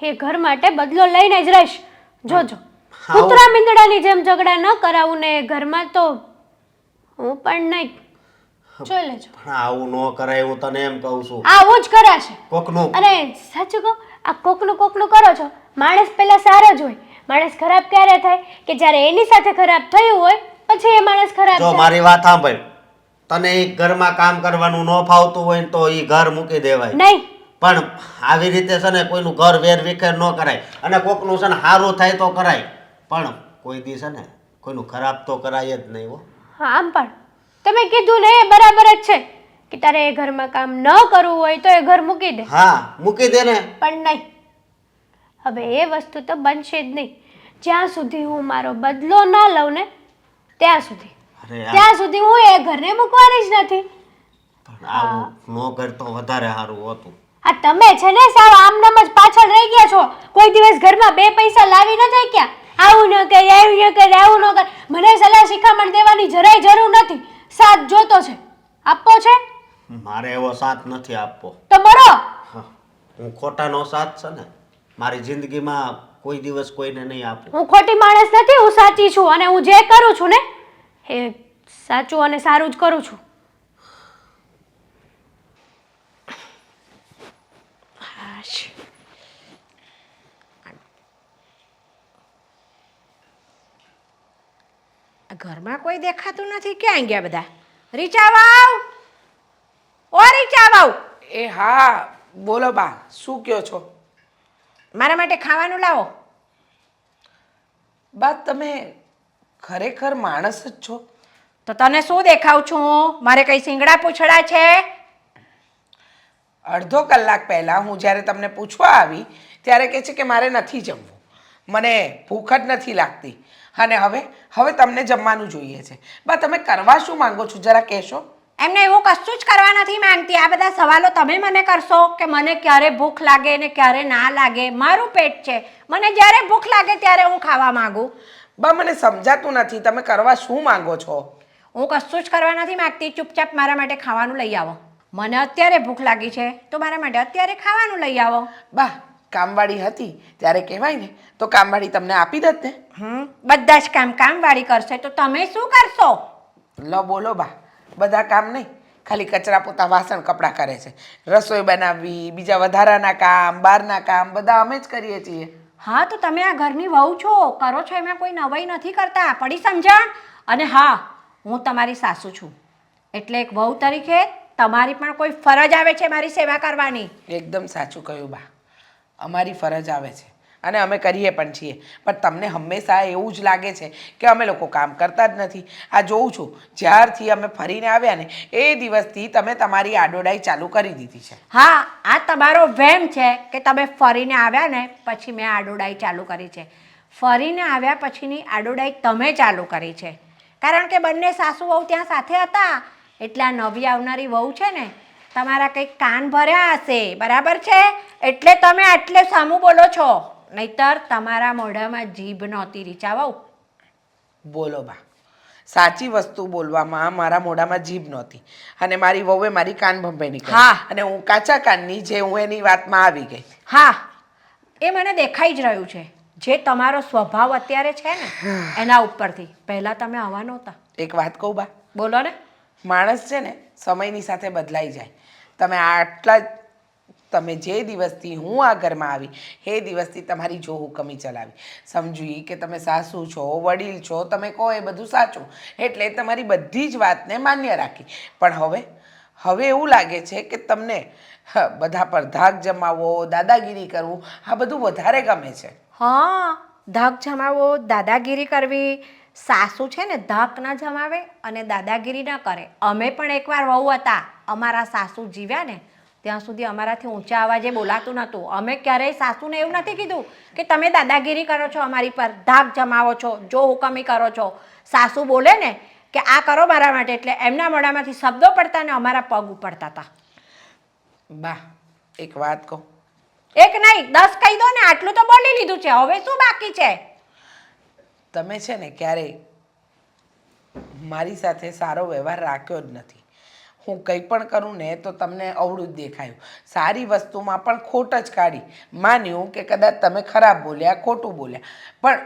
એ ઘર માટે બદલો લઈને જ રહીશ. જોજો હાઉ. કૂતરા મીંદડાની જેમ ઝઘડા ન કરાવું ને એ ઘરમાં, તો હું પણ નહીં. જોઈ લેજો, પણ આવું ન કરાય. હું તને એમ કહું છું આવું જ કરાશે. કોકનું અને સાચું કહું, આ કોકનું કરો છો. માણસ પહેલા સારો જ હોય. માણસ ખરાબ ક્યારે થાય કે જ્યારે એની સાથે ખરાબ થયું હોય પછી એ માણસ ખરાબ જો થાય. મારી વાત સાંભળ. તને ઈ ઘરમાં કામ કરવાનું ન ફાવતું હોય ને તો ઈ ઘર મૂકી દેવાય. નહીં, પણ આવી રીતે છે ને કોઈનું ઘર વેર વિખેર ન કરાય. અને કોકનું છે ને સારું થાય તો કરાય, પણ કોઈ દી છે ને કોઈનું ખરાબ તો કરાય જ નહીં હો. હા આમ પણ તમે કીધું ને એ બરાબર જ છે કે તારે એ ઘરમાં કામ ન કરવું હોય તો એ ઘર મૂકી દે, હા મૂકી દે ને. પણ નહીં. હવે એ વસ્તુ તો બનશે જ નહીં. જ્યાં સુધી હું મારો બદલો ના લઉં ને ત્યાં સુધી અરે ત્યાં સુધી હું એ ઘરને મૂકવાની જ નથી. પણ આવું ન કરતો વધારે સારું હતું. આ તમે છે ને સાવ આમનામ જ પાછળ રહી ગયા છો. કોઈ દિવસ ઘરમાં બે પૈસા લાવી ન જાય ક્યાં? આવું ન કરે, આવું ન કરે, આવું ન કરે. મને સલાહ શિખામણ દેવાની જરાય જરૂર નથી. સાથ જોતો છે, આપવો છે મારે એવો સાથ નથી આપવો. તો મરો. હા, હું ખોટાનો સાથ છે ને મારી જિંદગીમાં કોઈ દિવસ કોઈને નહીં આપું. હું ખોટી માણસ નથી, હું સાચી છું, અને હું જે કરું છું ને એ સાચું અને સારું જ કરું છું. ઘરમાં કોઈ દેખાતું નથી. ક્યાં ગયા બધા? રીચા વાવ, ઓ રીચા વાવ, એ હા બોલો બા, શું કહો છો? મારા માટે ખાવાનું લાવો. બા તમે ખરેખર માણસ જ છો? તો તને શું દેખાવ છું હું? મારે કઈ સિંગડા પૂછડા છે? અડધો કલાક પહેલાં હું જ્યારે તમને પૂછવા આવી ત્યારે કહે છે કે મારે નથી જમવું, મને ભૂખ જ નથી લાગતી, અને હવે તમને જમવાનું જોઈએ છે. બા તમે કરવા શું માંગો છો જરા કહેશો? એમને એવું કશું જ કરવા નથી માંગતી. આ બધા સવાલો તમે મને કરશો કે મને ક્યારે ભૂખ લાગે ને ક્યારે ના લાગે. મારું પેટ છે, મને જ્યારે ભૂખ લાગે ત્યારે હું ખાવા માંગુ. બા મને સમજાતું નથી તમે કરવા શું માંગો છો? હું કશું જ કરવા નથી માંગતી. ચૂપચાપ મારા માટે ખાવાનું લઈ આવો. મને અત્યારે ભૂખ લાગી છે તો મારા માટે અત્યારે ખાવાનું લઈ આવો. બા કામવાળી હતી ત્યારે કહેવાય ને તો કામવાળી તમને આપી દત ને. બધા જ કામવાળી કરશે તો તમે શું કરશો? લો બોલો બા, બધા કામ નહીં, ખાલી કચરા પોતા વાસણ કપડાં કરે છે. રસોઈ બનાવવી, બીજા વધારાના કામ, બહારના કામ બધા અમે જ કરીએ છીએ. હા તો તમે આ ઘરની વહુ છો, કરો છો, એમાં કોઈ નવાઈ નથી કરતા. પડી સમજણ? અને હા, હું તમારી સાસુ છું, એટલે એક વહુ તરીકે તમારી પણ કોઈ ફરજ આવે છે મારી સેવા કરવાની. એકદમ સાચું કહ્યું બા, અમારી ફરજ આવે છે અને અમે કરીએ પણ છીએ. પણ તમને હંમેશા એવું જ લાગે છે કે અમે લોકો કામ કરતા જ નથી. આ જોઉં છું જ્યારથી અમે ફરીને આવ્યા ને એ દિવસથી તમે તમારી આડોડાઈ ચાલુ કરી દીધી છે. હા, આ તમારો વહેમ છે કે તમે ફરીને આવ્યા ને પછી મેં આડોડાઈ ચાલુ કરી છે. ફરીને આવ્યા પછીની આડોડાઈ તમે ચાલુ કરી છે. કારણ કે બંને સાસુ વહુ ત્યાં સાથે હતા એટલે આ નવી આવનારી વહુ છે ને તમારા કંઈક કાન ભર્યા હશે, બરાબર છે? એટલે તમે આટલે સામું બોલો છો, નહીતર તમારા મોઢામાં જીભ નહોતી રીચા વહુ. બોલો બા, સાચી વસ્તુ બોલવામાં મારા મોઢામાં જીભ નહોતી અને મારી વહુએ મારી કાન ભંભેની કરી. હા. અને હું કાચા કાનની જે હું એની વાતમાં આવી ગઈ. હા, એ મને દેખાઈ જ રહ્યું છે. જે તમારો સ્વભાવ અત્યારે છે ને એના ઉપરથી પહેલાં તમે આવા નહોતા. એક વાત કહું બા, બોલો ને. માણસ છે ને સમયની સાથે બદલાઈ જાય. તમે જે દિવસથી હું આ ઘરમાં આવી એ દિવસથી તમારી જો હુકમી ચલાવી, સમજી કે તમે સાસુ છો, વડીલ છો, તમે કહો એ બધું સાચું, એટલે તમારી બધી જ વાતને માન્ય રાખી. પણ હવે એવું લાગે છે કે તમને બધા પર ધાક જમાવવો, દાદાગીરી કરવું, આ બધું વધારે ગમે છે. હા, ધાક જમાવો, દાદાગીરી કરવી. સાસુ છે ને ધાક ના જમાવે અને દાદાગીરી ન કરે. અમે પણ એકવાર વહુ હતા, અમારા સાસુ જીવ્યા ને ત્યાં સુધી અમારાથી ઊંચા અવાજે બોલાતું નહોતું. અમે ક્યારેય સાસુને એવું નથી કીધું કે તમે દાદાગીરી કરો છો અમારી પર, ધાક જમાવો છો, જો હુકમી કરો છો. સાસુ બોલે ને કે આ કરો મારા માટે એટલે એમના મોઢામાંથી શબ્દો પડતા ને અમારા પગ ઉપડતા હતા. બા એક વાત કહું, એક નહીં 10 કહી દો ને, આટલું તો બોલી લીધું છે, હવે શું બાકી છે? તમે છે ને ક્યારેય મારી સાથે સારો વ્યવહાર રાખ્યો જ નથી. હું કંઈ પણ કરું ને તો તમને અવળું જ દેખાયું. સારી વસ્તુમાં પણ ખોટ જ કાઢી. માન્યું કે કદાચ તમે ખરાબ બોલ્યા, ખોટું બોલ્યા, પણ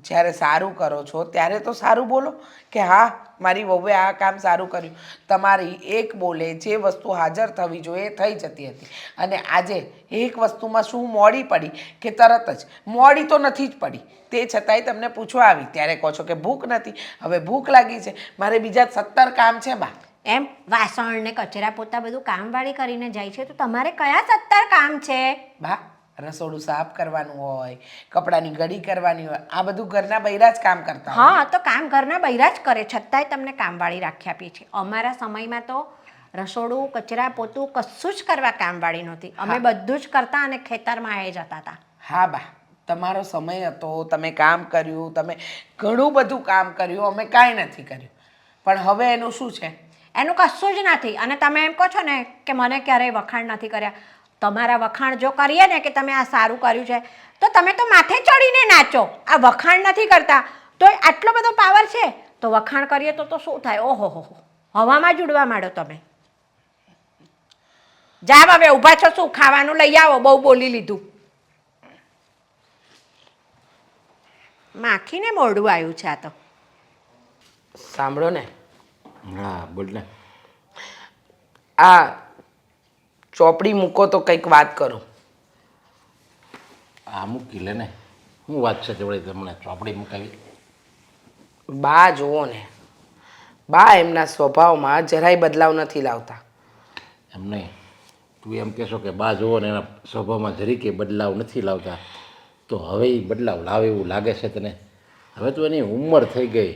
જ્યારે સારું કરો છો ત્યારે તો સારું બોલો કે હા મારી વહુએ આ કામ સારું કર્યું. તમારી એક બોલે જે વસ્તુ હાજર થવી જોઈએ એ થઈ જતી હતી અને આજે એક વસ્તુમાં શું મોડી પડી કે તરત જ મોડી તો નથી જ પડી, તે છતાંય તમને પૂછવા આવી ત્યારે કહો છો કે ભૂખ નથી. હવે ભૂખ લાગી છે, મારે બીજા 17 કામ છે બા. એમ વાસણ ને કચરા પોતા બધું કામવાળી કરીને જાય છે તો તમારે કયા 17 કામ છે? બા રસોડું સાફ કરવાનું હોય, કપડાની ઘડી કરવાની હોય, આ બધું ઘરના બૈરા જ કામ કરતા હોય. હા, તો કામ ઘરના બૈરા જ કરે, છતાંય તમને કામવાળી રાખી આપી છે. અમારા સમયમાં તો રસોડું કચરા પોતું કશું જ કરવા કામવાળી નહોતી. અમે બધું જ કરતા અને ખેતરમાં એ જતા હતા. હા બા, તમારો સમય હતો, તમે કામ કર્યું, તમે ઘણું બધું કામ કર્યું, અમે કાંઈ નથી કર્યું. પણ હવે એનું શું છે? એનું કશું જ નથી. અને તમે એમ કહો છો ને કે મને ક્યારેય વખાણ નથી કર્યા. તમારા વખાણ જો કરીએ ને કે તમે આ સારું કર્યું છે તો તમે તો માથે ચડીને નાચો. આ વખાણ નથી કરતા તો આટલો બધો પાવર છે તો વખાણ કરીએ તો શું થાય? ઓહો હો, હવામાં જ ઉડવા માંડો તમે. જાવ હવે, ઊભા છો શું? ખાવાનું લઈ આવો, બહુ બોલી લીધું. માખીને મોઢું આવ્યું છે આ તો. સાંભળો ને, હા બોલ ને. આ ચોપડી મૂકો તો કંઈક વાત કરો. આ મૂકી લે ને, શું વાત છે વળી તમને ચોપડી મુકાવી? બા જુઓ ને, બા એમના સ્વભાવમાં જરાય બદલાવ નથી લાવતા. એમ નહીં, તું એમ કહેશો કે બા જુઓ ને એના સ્વભાવમાં જરીકે બદલાવ નથી લાવતા, તો હવે એ બદલાવ લાવે એવું લાગે છે તને? હવે તો એની ઉંમર થઈ ગઈ,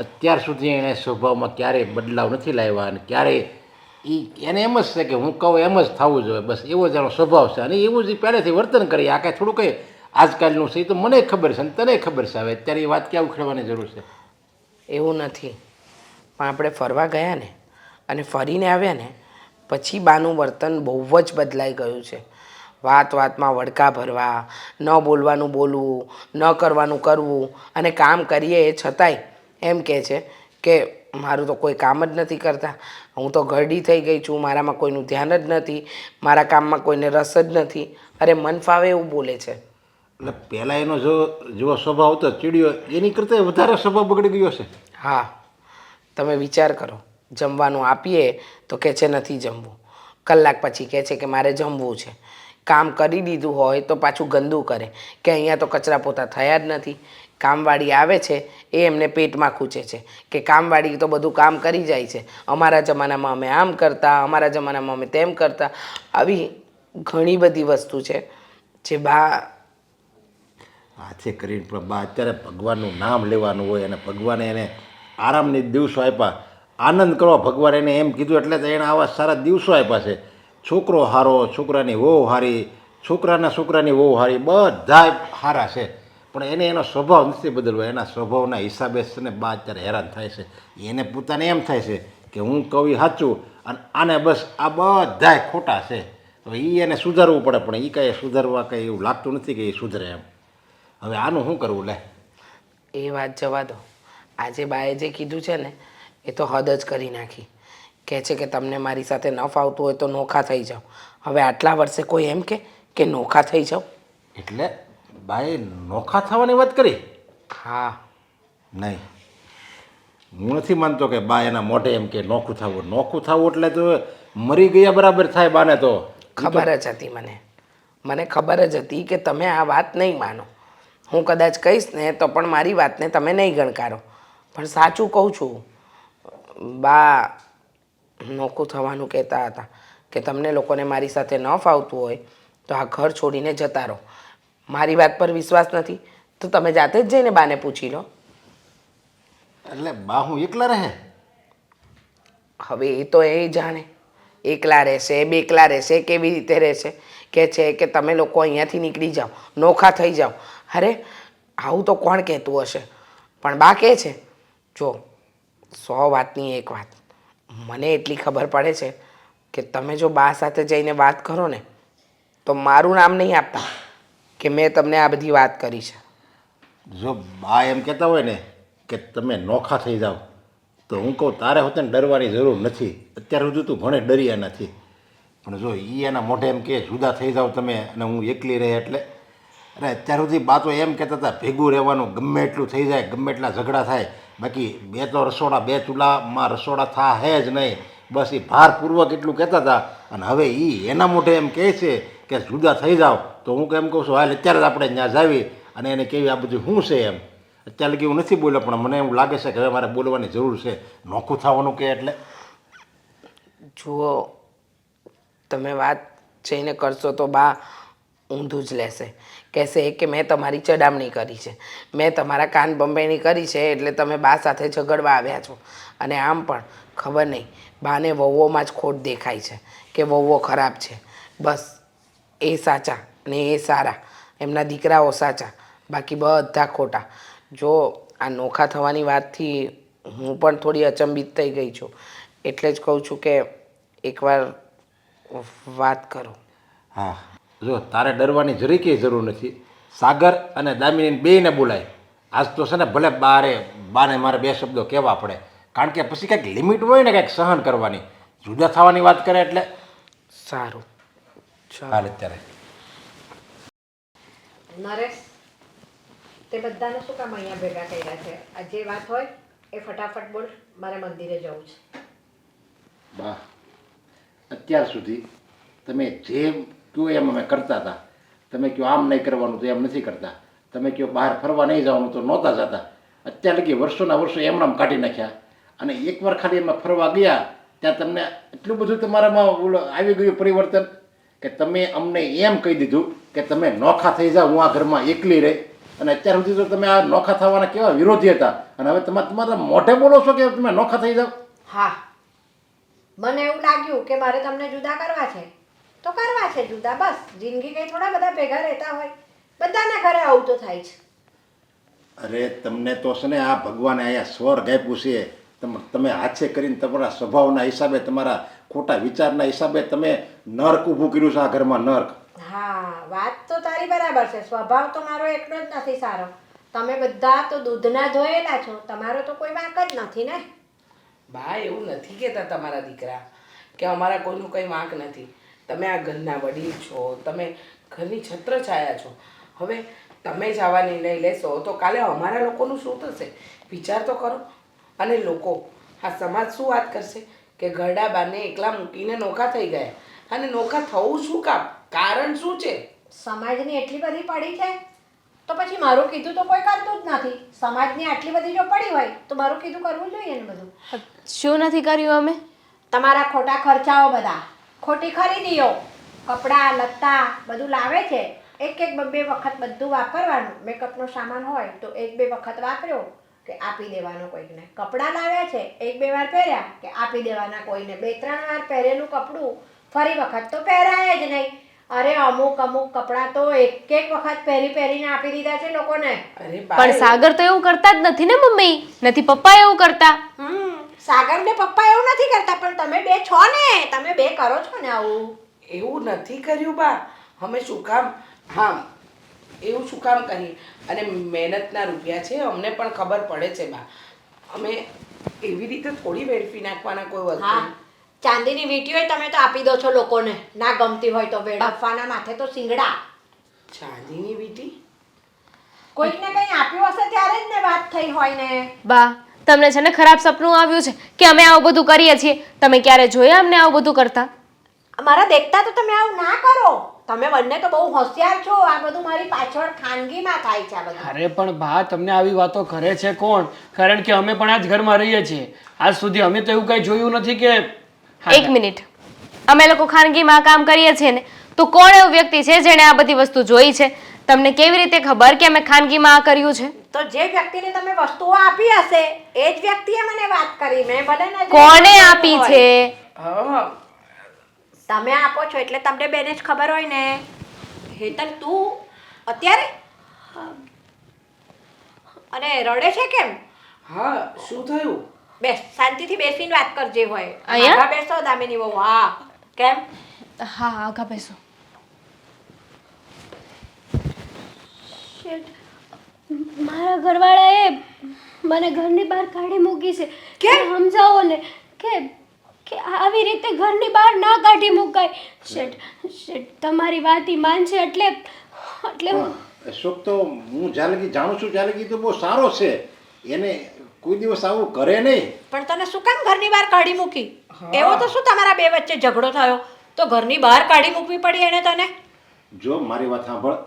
અત્યાર સુધી એણે સ્વભાવમાં ક્યારેય બદલાવ નથી લાવ્યા અને ક્યારેય એને એમ જ છે કે હું કહું એમ જ થવું જોઈએ, બસ એવો જ એનો સ્વભાવ છે અને એવું જ પહેલેથી વર્તન કરી. આ કાંઈ થોડું કંઈ આજકાલનું છે એ તો મને ખબર છે અને તને ખબર છે. હવે અત્યારે એ વાત ક્યાં ઉખેડવાની જરૂર છે? એવું નથી, પણ આપણે ફરવા ગયા ને અને ફરીને આવ્યા ને પછી બાનું વર્તન બહુ જ બદલાઈ ગયું છે. વાત વાતમાં વડકા ભરવા, ન બોલવાનું બોલવું, ન કરવાનું કરવું અને કામ કરીએ એ છતાંય એમ કહે છે કે મારું તો કોઈ કામ જ નથી કરતા, હું તો ઘરડી થઈ ગઈ છું, મારામાં કોઈનું ધ્યાન જ નથી, મારા કામમાં કોઈને રસ જ નથી. અરે મન ફાવે એવું બોલે છે. એટલે પહેલાં એનો જેવો સ્વભાવ હતો ચીડિયો, એની કરતાં વધારે સ્વભાવ બગડી ગયો છે. હા, તમે વિચાર કરો, જમવાનું આપીએ તો કહે છે નથી જમવું, કલાક પછી કહે છે કે મારે જમવું છે. કામ કરી દીધું હોય તો પાછું ગંદુ કરે કે અહીંયા તો કચરા પોતા થયા જ નથી. કામવાળી આવે છે એ એમને પેટમાં ખૂંચે છે કે કામવાળી તો બધું કામ કરી જાય છે, અમારા જમાનામાં અમે આમ કરતા, અમારા જમાનામાં અમે તેમ કરતા. આવી ઘણી બધી વસ્તુ છે જે બા હાથે કરીને પણ બા અત્યારે ભગવાનનું નામ લેવાનું હોય અને ભગવાને એને આરામની દિવસો આપ્યા, આનંદ કરવા ભગવાન એને એમ કીધું એટલે તો એને આવા સારા દિવસો આપ્યા છે. છોકરો હારો, છોકરાની વહુ હારી, છોકરાની વહુ હારી, બધા સારા છે. પણ એને એનો સ્વભાવ નથી બદલવો. એના સ્વભાવના હિસાબે છે ને બા અત્યારે હેરાન થાય છે. એને પોતાને એમ થાય છે કે હું કહું એ સાચું અને આને બસ આ બધાય ખોટા છે. હવે એ એને સુધારવું પડે, પણ એ કાંઈ સુધારવા કંઈ એવું લાગતું નથી કે એ સુધરે એમ. હવે આનું શું કરવું લે? એ વાત જવા દો. આજે બાએ જે કીધું છે ને એ તો હદ જ કરી નાખી. કહે છે કે તમને મારી સાથે ન ફાવતું હોય તો નોખા થઈ જાઓ. હવે આટલા વર્ષે કોઈ એમ કે નોખા થઈ જાઓ? એટલે બાએ નોખા થવાની વાત કરી? હા. નહીં, હું નથી માનતો કે બા એના મોઢે એમ કે નોખું થવું. નોખું થવું એટલે તો મરી ગયા બરાબર થાય બાને. તો ખબર જ હતી મને ખબર જ હતી કે તમે આ વાત નહીં માનો. હું કદાચ કહીશ ને તો પણ મારી વાતને તમે નહીં ગણકારો. પણ સાચું કહું છું, બા નોખું થવાનું કહેતા હતા કે તમને લોકોને મારી સાથે ન ફાવતું હોય તો આ ઘર છોડીને જતા રહો. મારી વાત પર વિશ્વાસ નથી તો તમે જાતે જ જઈને બાને પૂછી લો. એટલે બા હું એકલા રહે? હવે એ તો એ જાણે એકલા રહેશે, બેકલા રહેશે, કેવી રીતે રહેશે. કે છે કે તમે લોકો અહીંયાથી નીકળી જાઓ, નોખા થઈ જાઓ. અરે આવું તો કોણ કહેતું હશે, પણ બા કહે છે. જો 100 વાતની એક વાત મને એટલી ખબર પડે છે કે તમે જો બા સાથે જઈને વાત કરો ને તો મારું નામ નહીં આપતા કે મેં તમને આ બધી વાત કરી છે. જો બા એમ કહેતા હોય ને કે તમે નોખા થઈ જાઓ તો હું કહું તારે હોતે ને ડરવાની જરૂર નથી. અત્યાર સુધી તું ભણે ડર્યા નથી, પણ જો એ એના મોઢે એમ કે જુદા થઈ જાઓ તમે અને હું એકલી રહે એટલે. અરે અત્યાર સુધી બા તો એમ કહેતા હતા ભેગું રહેવાનું, ગમે એટલું થઈ જાય, ગમે એટલા ઝઘડા થાય, બાકી 2 તો રસોડા, 2 ચૂલામાં રસોડા થાય જ નહીં. બસ એ ભારપૂર્વક એટલું કહેતા હતા. અને હવે એ એના મોઢે એમ કહે છે કે જુદા થઈ જાઓ તો હું કેમ કહું છું હાલ અત્યારે જ આપણે ત્યાં જાવી અને એને કેવી આ બધું શું છે એમ. અત્યારે લગી હું નથી બોલ્યો, પણ મને એવું લાગે છે કે હવે મારે બોલવાની જરૂર છે. નોખું થવાનું કે એટલે જુઓ, તમે વાત જઈને કરશો તો બા ઊંધું જ લેશે. કહેશે કે મેં તમારી ચડામણી કરી છે, મેં તમારા કાન બંબાઈની કરી છે એટલે તમે બા સાથે ઝઘડવા આવ્યા છો. અને આમ પણ ખબર નહીં બાને વહુઓમાં જ ખોટ દેખાય છે કે વહુઓ ખરાબ છે. બસ એ સાચા ને એ સારા, એમના દીકરાઓ સાચા, બાકી બધા ખોટા. જો આ નોખા થવાની વાતથી હું પણ થોડી અચંબિત થઈ ગઈ છું. એટલે જ કહું છું કે એકવાર વાત કરો. હા, જો તારે ડરવાની જરી કંઈ જરૂર નથી. સાગર અને દામિની બેયને બોલાય. આજ તો છે ને ભલે બાને મારે 2 શબ્દો કહેવા પડે, કારણ કે પછી કંઈક લિમિટ હોય ને કંઈક સહન કરવાની. જુદા થવાની વાત કરે એટલે સારું હાલ અત્યારે નરેશ, તે બધાને શું કામ અહીંયા ભેગા કર્યા છે? આ જે વાત હોય એ ફટાફટ બોલ, મારે મંદિરે જવું છે. બા અત્યાર સુધી તમે જે કહો એમ અમે કરતા હતા. તમે કહો આમ નહીં કરવાનું તો એમ નથી કરતા. તમે કહો બહાર ફરવા નહીં જવાનું તો નહોતા જતા. અત્યારે લગી વર્ષોના વર્ષો એમનામ કાઢી નાખ્યા. અને એકવાર ખાલી એમાં ફરવા ગયા ત્યાં તમને એટલું બધું તમારામાં આવી ગયું પરિવર્તન કે તમે અમને એમ કહી દીધું કે તમે નોખા થઈ જાઓ, હું આ ઘરમાં એકલી રહી. અને અત્યાર સુધી તો તમે આ નોખા થવાના કેવા વિરોધી હતા, અને હવે તમારા મોઢે બોલો છો કે તમે નોખા થઈ જાઓ. હા, મને એવું લાગ્યું કે મારે તમને જુદા કરવા છે તો કરવા છે જુદા. બસ, જિંદગી કઈ થોડા બધા ભેગા રહેતા હોય, બધાના ઘરે આવું તો થાય છે. અરે તમને તો છે ને આ ભગવાને અહીંયા સ્વર્ગ આપ્યું છે. તમે હાથે કરીને તમારા સ્વભાવના હિસાબે, તમારા ખોટા વિચારના હિસાબે તમે નર્ક ઊભું કર્યું છે આ ઘરમાં, નર્ક. હા, વાત તો તારી બરાબર છે. સ્વભાવ તો મારો એકનો જ નથી સારો. તમે બધા તો દૂધના ધોયેલા છો, તમારો તો કોઈ વાંક જ નથી ને. બા એવું નથી કહેતા તમારા દીકરા કે અમારા કોઈનું કંઈ વાંક નથી. તમે આ ઘરના વડીલ છો, તમે ઘરની છત્રછાયા છો. હવે તમે જ આવા નિર્ણય લેશો તો કાલે અમારા લોકોનું શું થશે? વિચાર તો કરો. અને લોકો, આ સમાજ શું વાત કરશે કે ઘરડા બાને એકલા મૂકીને નોખા થઈ ગયા. અને નોખા થવું શું કામ? કારણ શું છે? સમાજની એટલી બધી પડી છે તો પછી મારું કીધું તો કોઈ કરતું જ નથી. સમાજની આટલી બધી જો પડી હોય તો મારું કીધું કરવું જોઈએ ને બધું. શું નથી કર્યું અમે? તમારા ખોટા ખર્ચાઓ બધા, ખોટી ખરીદીઓ, કપડાં લત્તા બધું લાવે છે, 1-2 વખત બધું વાપરવાનું. મેકઅપનો સામાન હોય તો 1-2 વખત વાપર્યો કે આપી દેવાનો કોઈને. કપડાં લાવ્યા છે 1-2 વાર પહેર્યા કે આપી દેવાના કોઈને. 2-3 વાર પહેરેલું કપડું ફરી વખત તો પહેરાય જ નહીં. અરે અમુક અમુક કપડાં તો એક એક વખત પહેરીને આપી દીધા છે લોકોને. અરે પણ સાગર તો એવું કરતા જ નથી ને મમ્મી, નથી પપ્પા એવું કરતા. સાગર ને પપ્પા એવું નથી કરતા, પણ તમે બે છો ને, તમે બે કરો છો ને આવું. એવું નથી કર્યું બા, અમે શું કામ, હા એવું શું કામ કરીએ, અને મહેનતના રૂપિયા છે, અમને પણ ખબર પડે છે બા, અમે એવી રીતે થોડી વેડફી નાખવાના કોઈ વસ્તુ. હા, ચાંદીની વીંટીઓ તમે તો આપી દો છો લોકોને, ના ગમતી હોય તો વેડફવાના માથે તો સિંગડા. ચાંદીની વીંટી? કોઈકને કંઈ આપ્યું હશે ત્યારે જ ને વાત થઈ હોય ને. બા, તમને છે ને ખરાબ સપનું આવ્યું છે કે અમે આવું બધું કરીએ છીએ? તમે ક્યારે જોયા અમને આવું બધું કરતા? મારા દેખતા તો તમે આવું ના કરો. તમે બંને તો બહુ હોશિયાર છો. આ બધું મારી પાછળ ખાનગીમાં થાય છે આ બધું. અરે પણ બા, તમને આવી વાતો કરે છે કોણ? કારણ કે અમે પણ આ જ ઘરમાં રહીએ છીએ. આજ સુધી અમે તો એવું કઈ જોયું નથી કે એક મિનિટ, અમે લોકો ખાનગીમાં કામ કરીએ છીએ ને, તો કોણ એવું વ્યક્તિ છે જેણે આ બધી વસ્તુ જોઈ છે? તમને કેવી રીતે ખબર કે અમે ખાનગીમાં આ કર્યું છે? તો જે વ્યક્તિને તમે વસ્તુઓ આપી હશે એ જ વ્યક્તિએ મને વાત કરી. મેં ભલે ને કોણે આપી છે? હા, તમે આપો છો એટલે તમને બેને જ ખબર હોય ને. હેતલ, તું અત્યારે અને રડે છે કેમ? હા, શું થયું? બેસ, શાંતિથી બેસીને વાત કરજે હોય. અહીંયા? આગળ બેસો દામિની બહુ. હા, કેમ? હા, આગા બેસો. મારા ઘરવાળાએ મને ઘરની બહાર કાઢી મૂકી છે. કેમ? સમજાવો ને કે કે આવી રીતે ઘરની બહાર ના કાઢી મુકાય. શેઠ તમારી વાત ઈ માનશે એટલે હું અશોક તો હું જ્યાં લગી જાણું છું ત્યાં લગી તો બહુ સારો છે. એને કોઈ દિવસ આવું કરે નહીં. પણ તને શું કામ ઘરની બહાર કાઢી મૂકી? એવો તો શું તમારા બે વચ્ચે ઝઘડો થયો તો ઘરની બહાર કાઢી મૂકવી પડી એને તને? જો મારી વાત સાંભળ,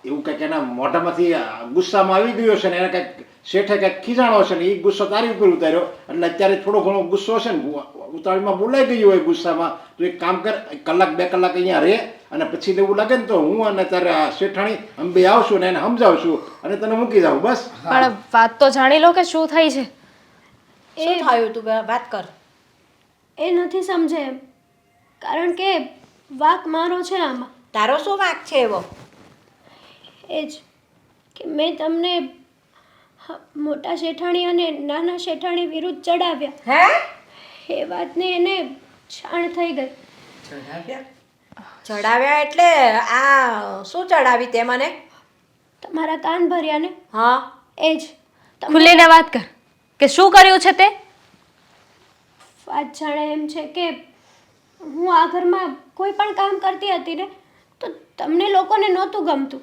એવું કંઈક એના મોઢામાંથી ગુસ્સામાં આવી ગયો છે ને, એને કંઈક શેઠે કંઈક ખીજાણો છે ને, એ ગુસ્સો તારી ઉપર ઉતાર્યો એટલે અત્યારે થોડો ઘણો ગુસ્સો છે ને, ઉતાવળમાં બોલાઈ ગયું હોય ગુસ્સામાં. તો એક કામ કર, 1 કલાક 2 કલાક અહીંયા રહે અને પછી એવું લાગે ને તો હું અને તારે શેઠાણી અમે બે આવશું ને એને સમજાવશું અને તને મૂકી જાઉં બસ. પણ વાત તો જાણી લો કે શું થઈ છે. શું થયું? તું વાત કર. એ નથી સમજે એમ, કારણ કે વાંક મારો છે આમાં. તારો શું વાંક છે એવો? એ જ કે મેં તમને મોટા શેઠાણી અને નાના શેઠાણી વિરુદ્ધ ચડાવ્યા. હે? એ વાતની એને જાણ થઈ ગઈ. ચડાવ્યા? ચડાવ્યા એટલે આ શું ચડાવી તે મને? તમારા કાન ભર્યા ને? હા, એ જ. ખુલ્લીને વાત કર કે શું કર્યું છે તે. વાત જાણે એમ છે કે હું આ ઘરમાં કોઈ પણ કામ કરતી હતી ને તો તમને લોકોને નહોતું ગમતું.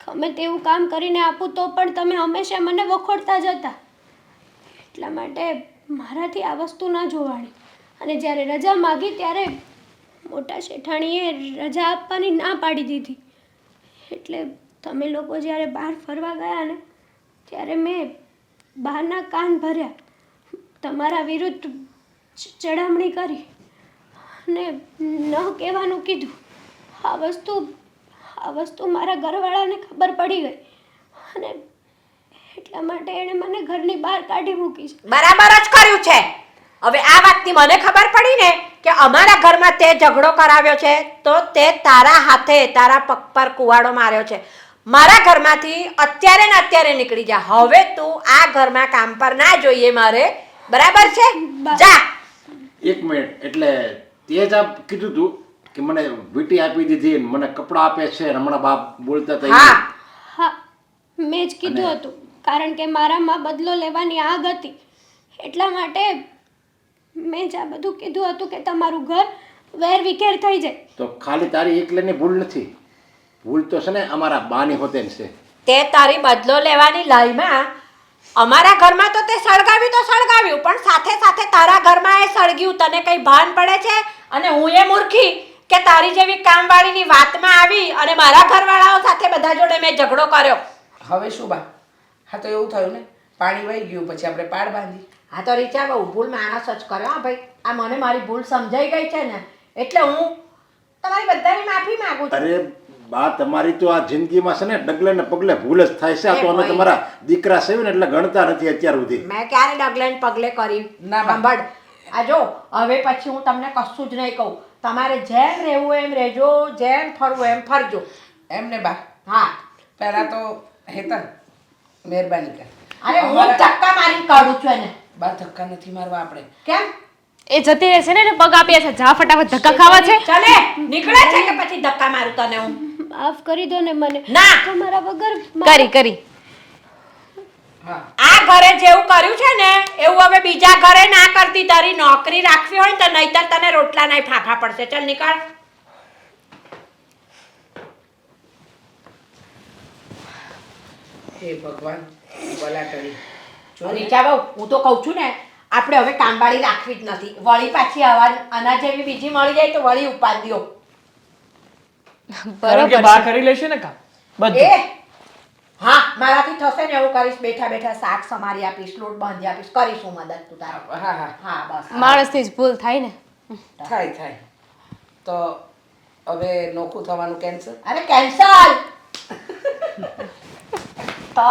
ગમે તેવું કામ કરીને આપું તો પણ તમે હંમેશા મને વખોડતા જ હતા. એટલા માટે મારાથી આ વસ્તુ ના જોવાણી. અને જ્યારે રજા માગી ત્યારે મોટા શેઠાણીએ રજા આપવાની ના પાડી દીધી. એટલે તમે લોકો જ્યારે બહાર ફરવા ગયા ને ત્યારે મેં બહારના કાન ભર્યા, તમારા વિરુદ્ધ ચડામણી કરી અને ન કહેવાનું કીધું. આ વસ્તુ મારા ઘરવાળાને ખબર પડી ગઈ અને એટલા માટે એણે મને ઘરની બહાર કાઢી મૂકી છે. બરાબર જ કર્યું છે. હવે આ વાતની મને ખબર પડી ને કે અમારા ઘરમાં તે ઝઘડો કરાવ્યો છે તો તે તારા હાથે તારા પગ પર કુવાડો માર્યો છે. મારા ઘરમાંથી અત્યારે ને અત્યારે નીકળી જા. હવે તું આ ઘરમાં કામ પર ના જોઈએ મારે. બરાબર છે? જા. 1 મિનિટ, એટલે તે જ આપ કીધું તું કે મને વીંટી આપી દીધી ને મને કપડાં આપે છે ને હમણાં બાપ બોલતા હતા હા, હા, મેં જ કીધું હતું, કારણ કે મારામાં બદલો લેવાની આગ હતી. એટલા માટે મેં જ આ બધું કીધું હતું કે તમારું ઘર વેર વિખેર થઈ જાય. તો ખાલી તારી એકલીની ભૂલ નથી, ભૂલ તો છે ને અમારા બાની હોતે છે. તે તારી બદલો લેવાની લાઈમાં અમારા ઘરમાં તો તે સળગાવ્યું પણ સાથે સાથે તારા ઘરમાં એ સળગ્યું. તને કઈ ભાન પડે છે? અને હું એ મૂર્ખી કે તારી જેવી કામવાળીની વાતમાં આવી અને મારા ઘરવાળાઓ સાથે બધા જોડે મેં ઝઘડો કર્યો. હવે શું બા? હા, તો એવું થયું ને, પાણી વહી ગયું પછી આપણે પાડ બાંધી. હા તો રીચા બહુ ભૂલ માણસ જ કર્યો. હા ભાઈ, આ મને મારી ભૂલ સમજાઈ ગઈ છે ને એટલે હું તમારી બધાની માફી માંગુ છું. અરે બા, તમારી તો આ જિંદગીમાં છે ને ડગલે ને પગલે ભૂલ જ થાય છે. આ તો અમે તમારા દીકરા છે ને એટલે ગણતા નથી અત્યાર સુધી. મેં ક્યારે ડગલે ને પગલે કરી? ના બા. સાંભળ, આ જો હવે પછી હું તમને કશું જ નહીં કહું. તમારે જેમ રહેવું હોય એમ રહેજો, જેમ ફરવું હોય એમ ફરજો. એમને બા હા, પહેલાં તો હેતલ મહેરબાની કર. અરે હું જ ધક્કા મારી કાઢું છું એને. બા ધક્કા નથી મારવા આપણે. કેમ? એ જતી રહેશે ને એને પગ આપ્યા છે, જા ફટાફટ ધક્કા ખાવા છે. ચાલે નીકળે છે કે પછી ધક્કા મારું તને હું? માફ કરી દો ને મને. ના, તમારા વગર કરી હા આ ઘરે જેવું કર્યું છે ને એવું હવે બીજા ઘરે ના કરતી. તારી નોકરી રાખવી હોય ને તો નહીતર તને રોટલા નહીં ફાફા પડશે. ચાલ નીકળ. હે ભગવાન ભલા કરી. રીચા બહુ, હું તો કહું છું ને આપણે હવે કામવાળી રાખવી જ નથી. વળી પાછી આના જેવી બીજી મળી જાય તો વળી ઉપાડ દ્યો. કારણ કે બા કરી લેશે ને કામ એ બધું. હા, મારાથી થશે ને એવું કરીશ. બેઠા બેઠા શાક સમારી આપીશ, લોટ બાંધી આપીશ, કરીશ હું મદદ તું તારી. હા હા હા બસ. માણસથી જ ભૂલ થાય ને. થાય થાય. તો હવે નોખું થવાનું કેન્સલ. અરે કેન્સલ. તો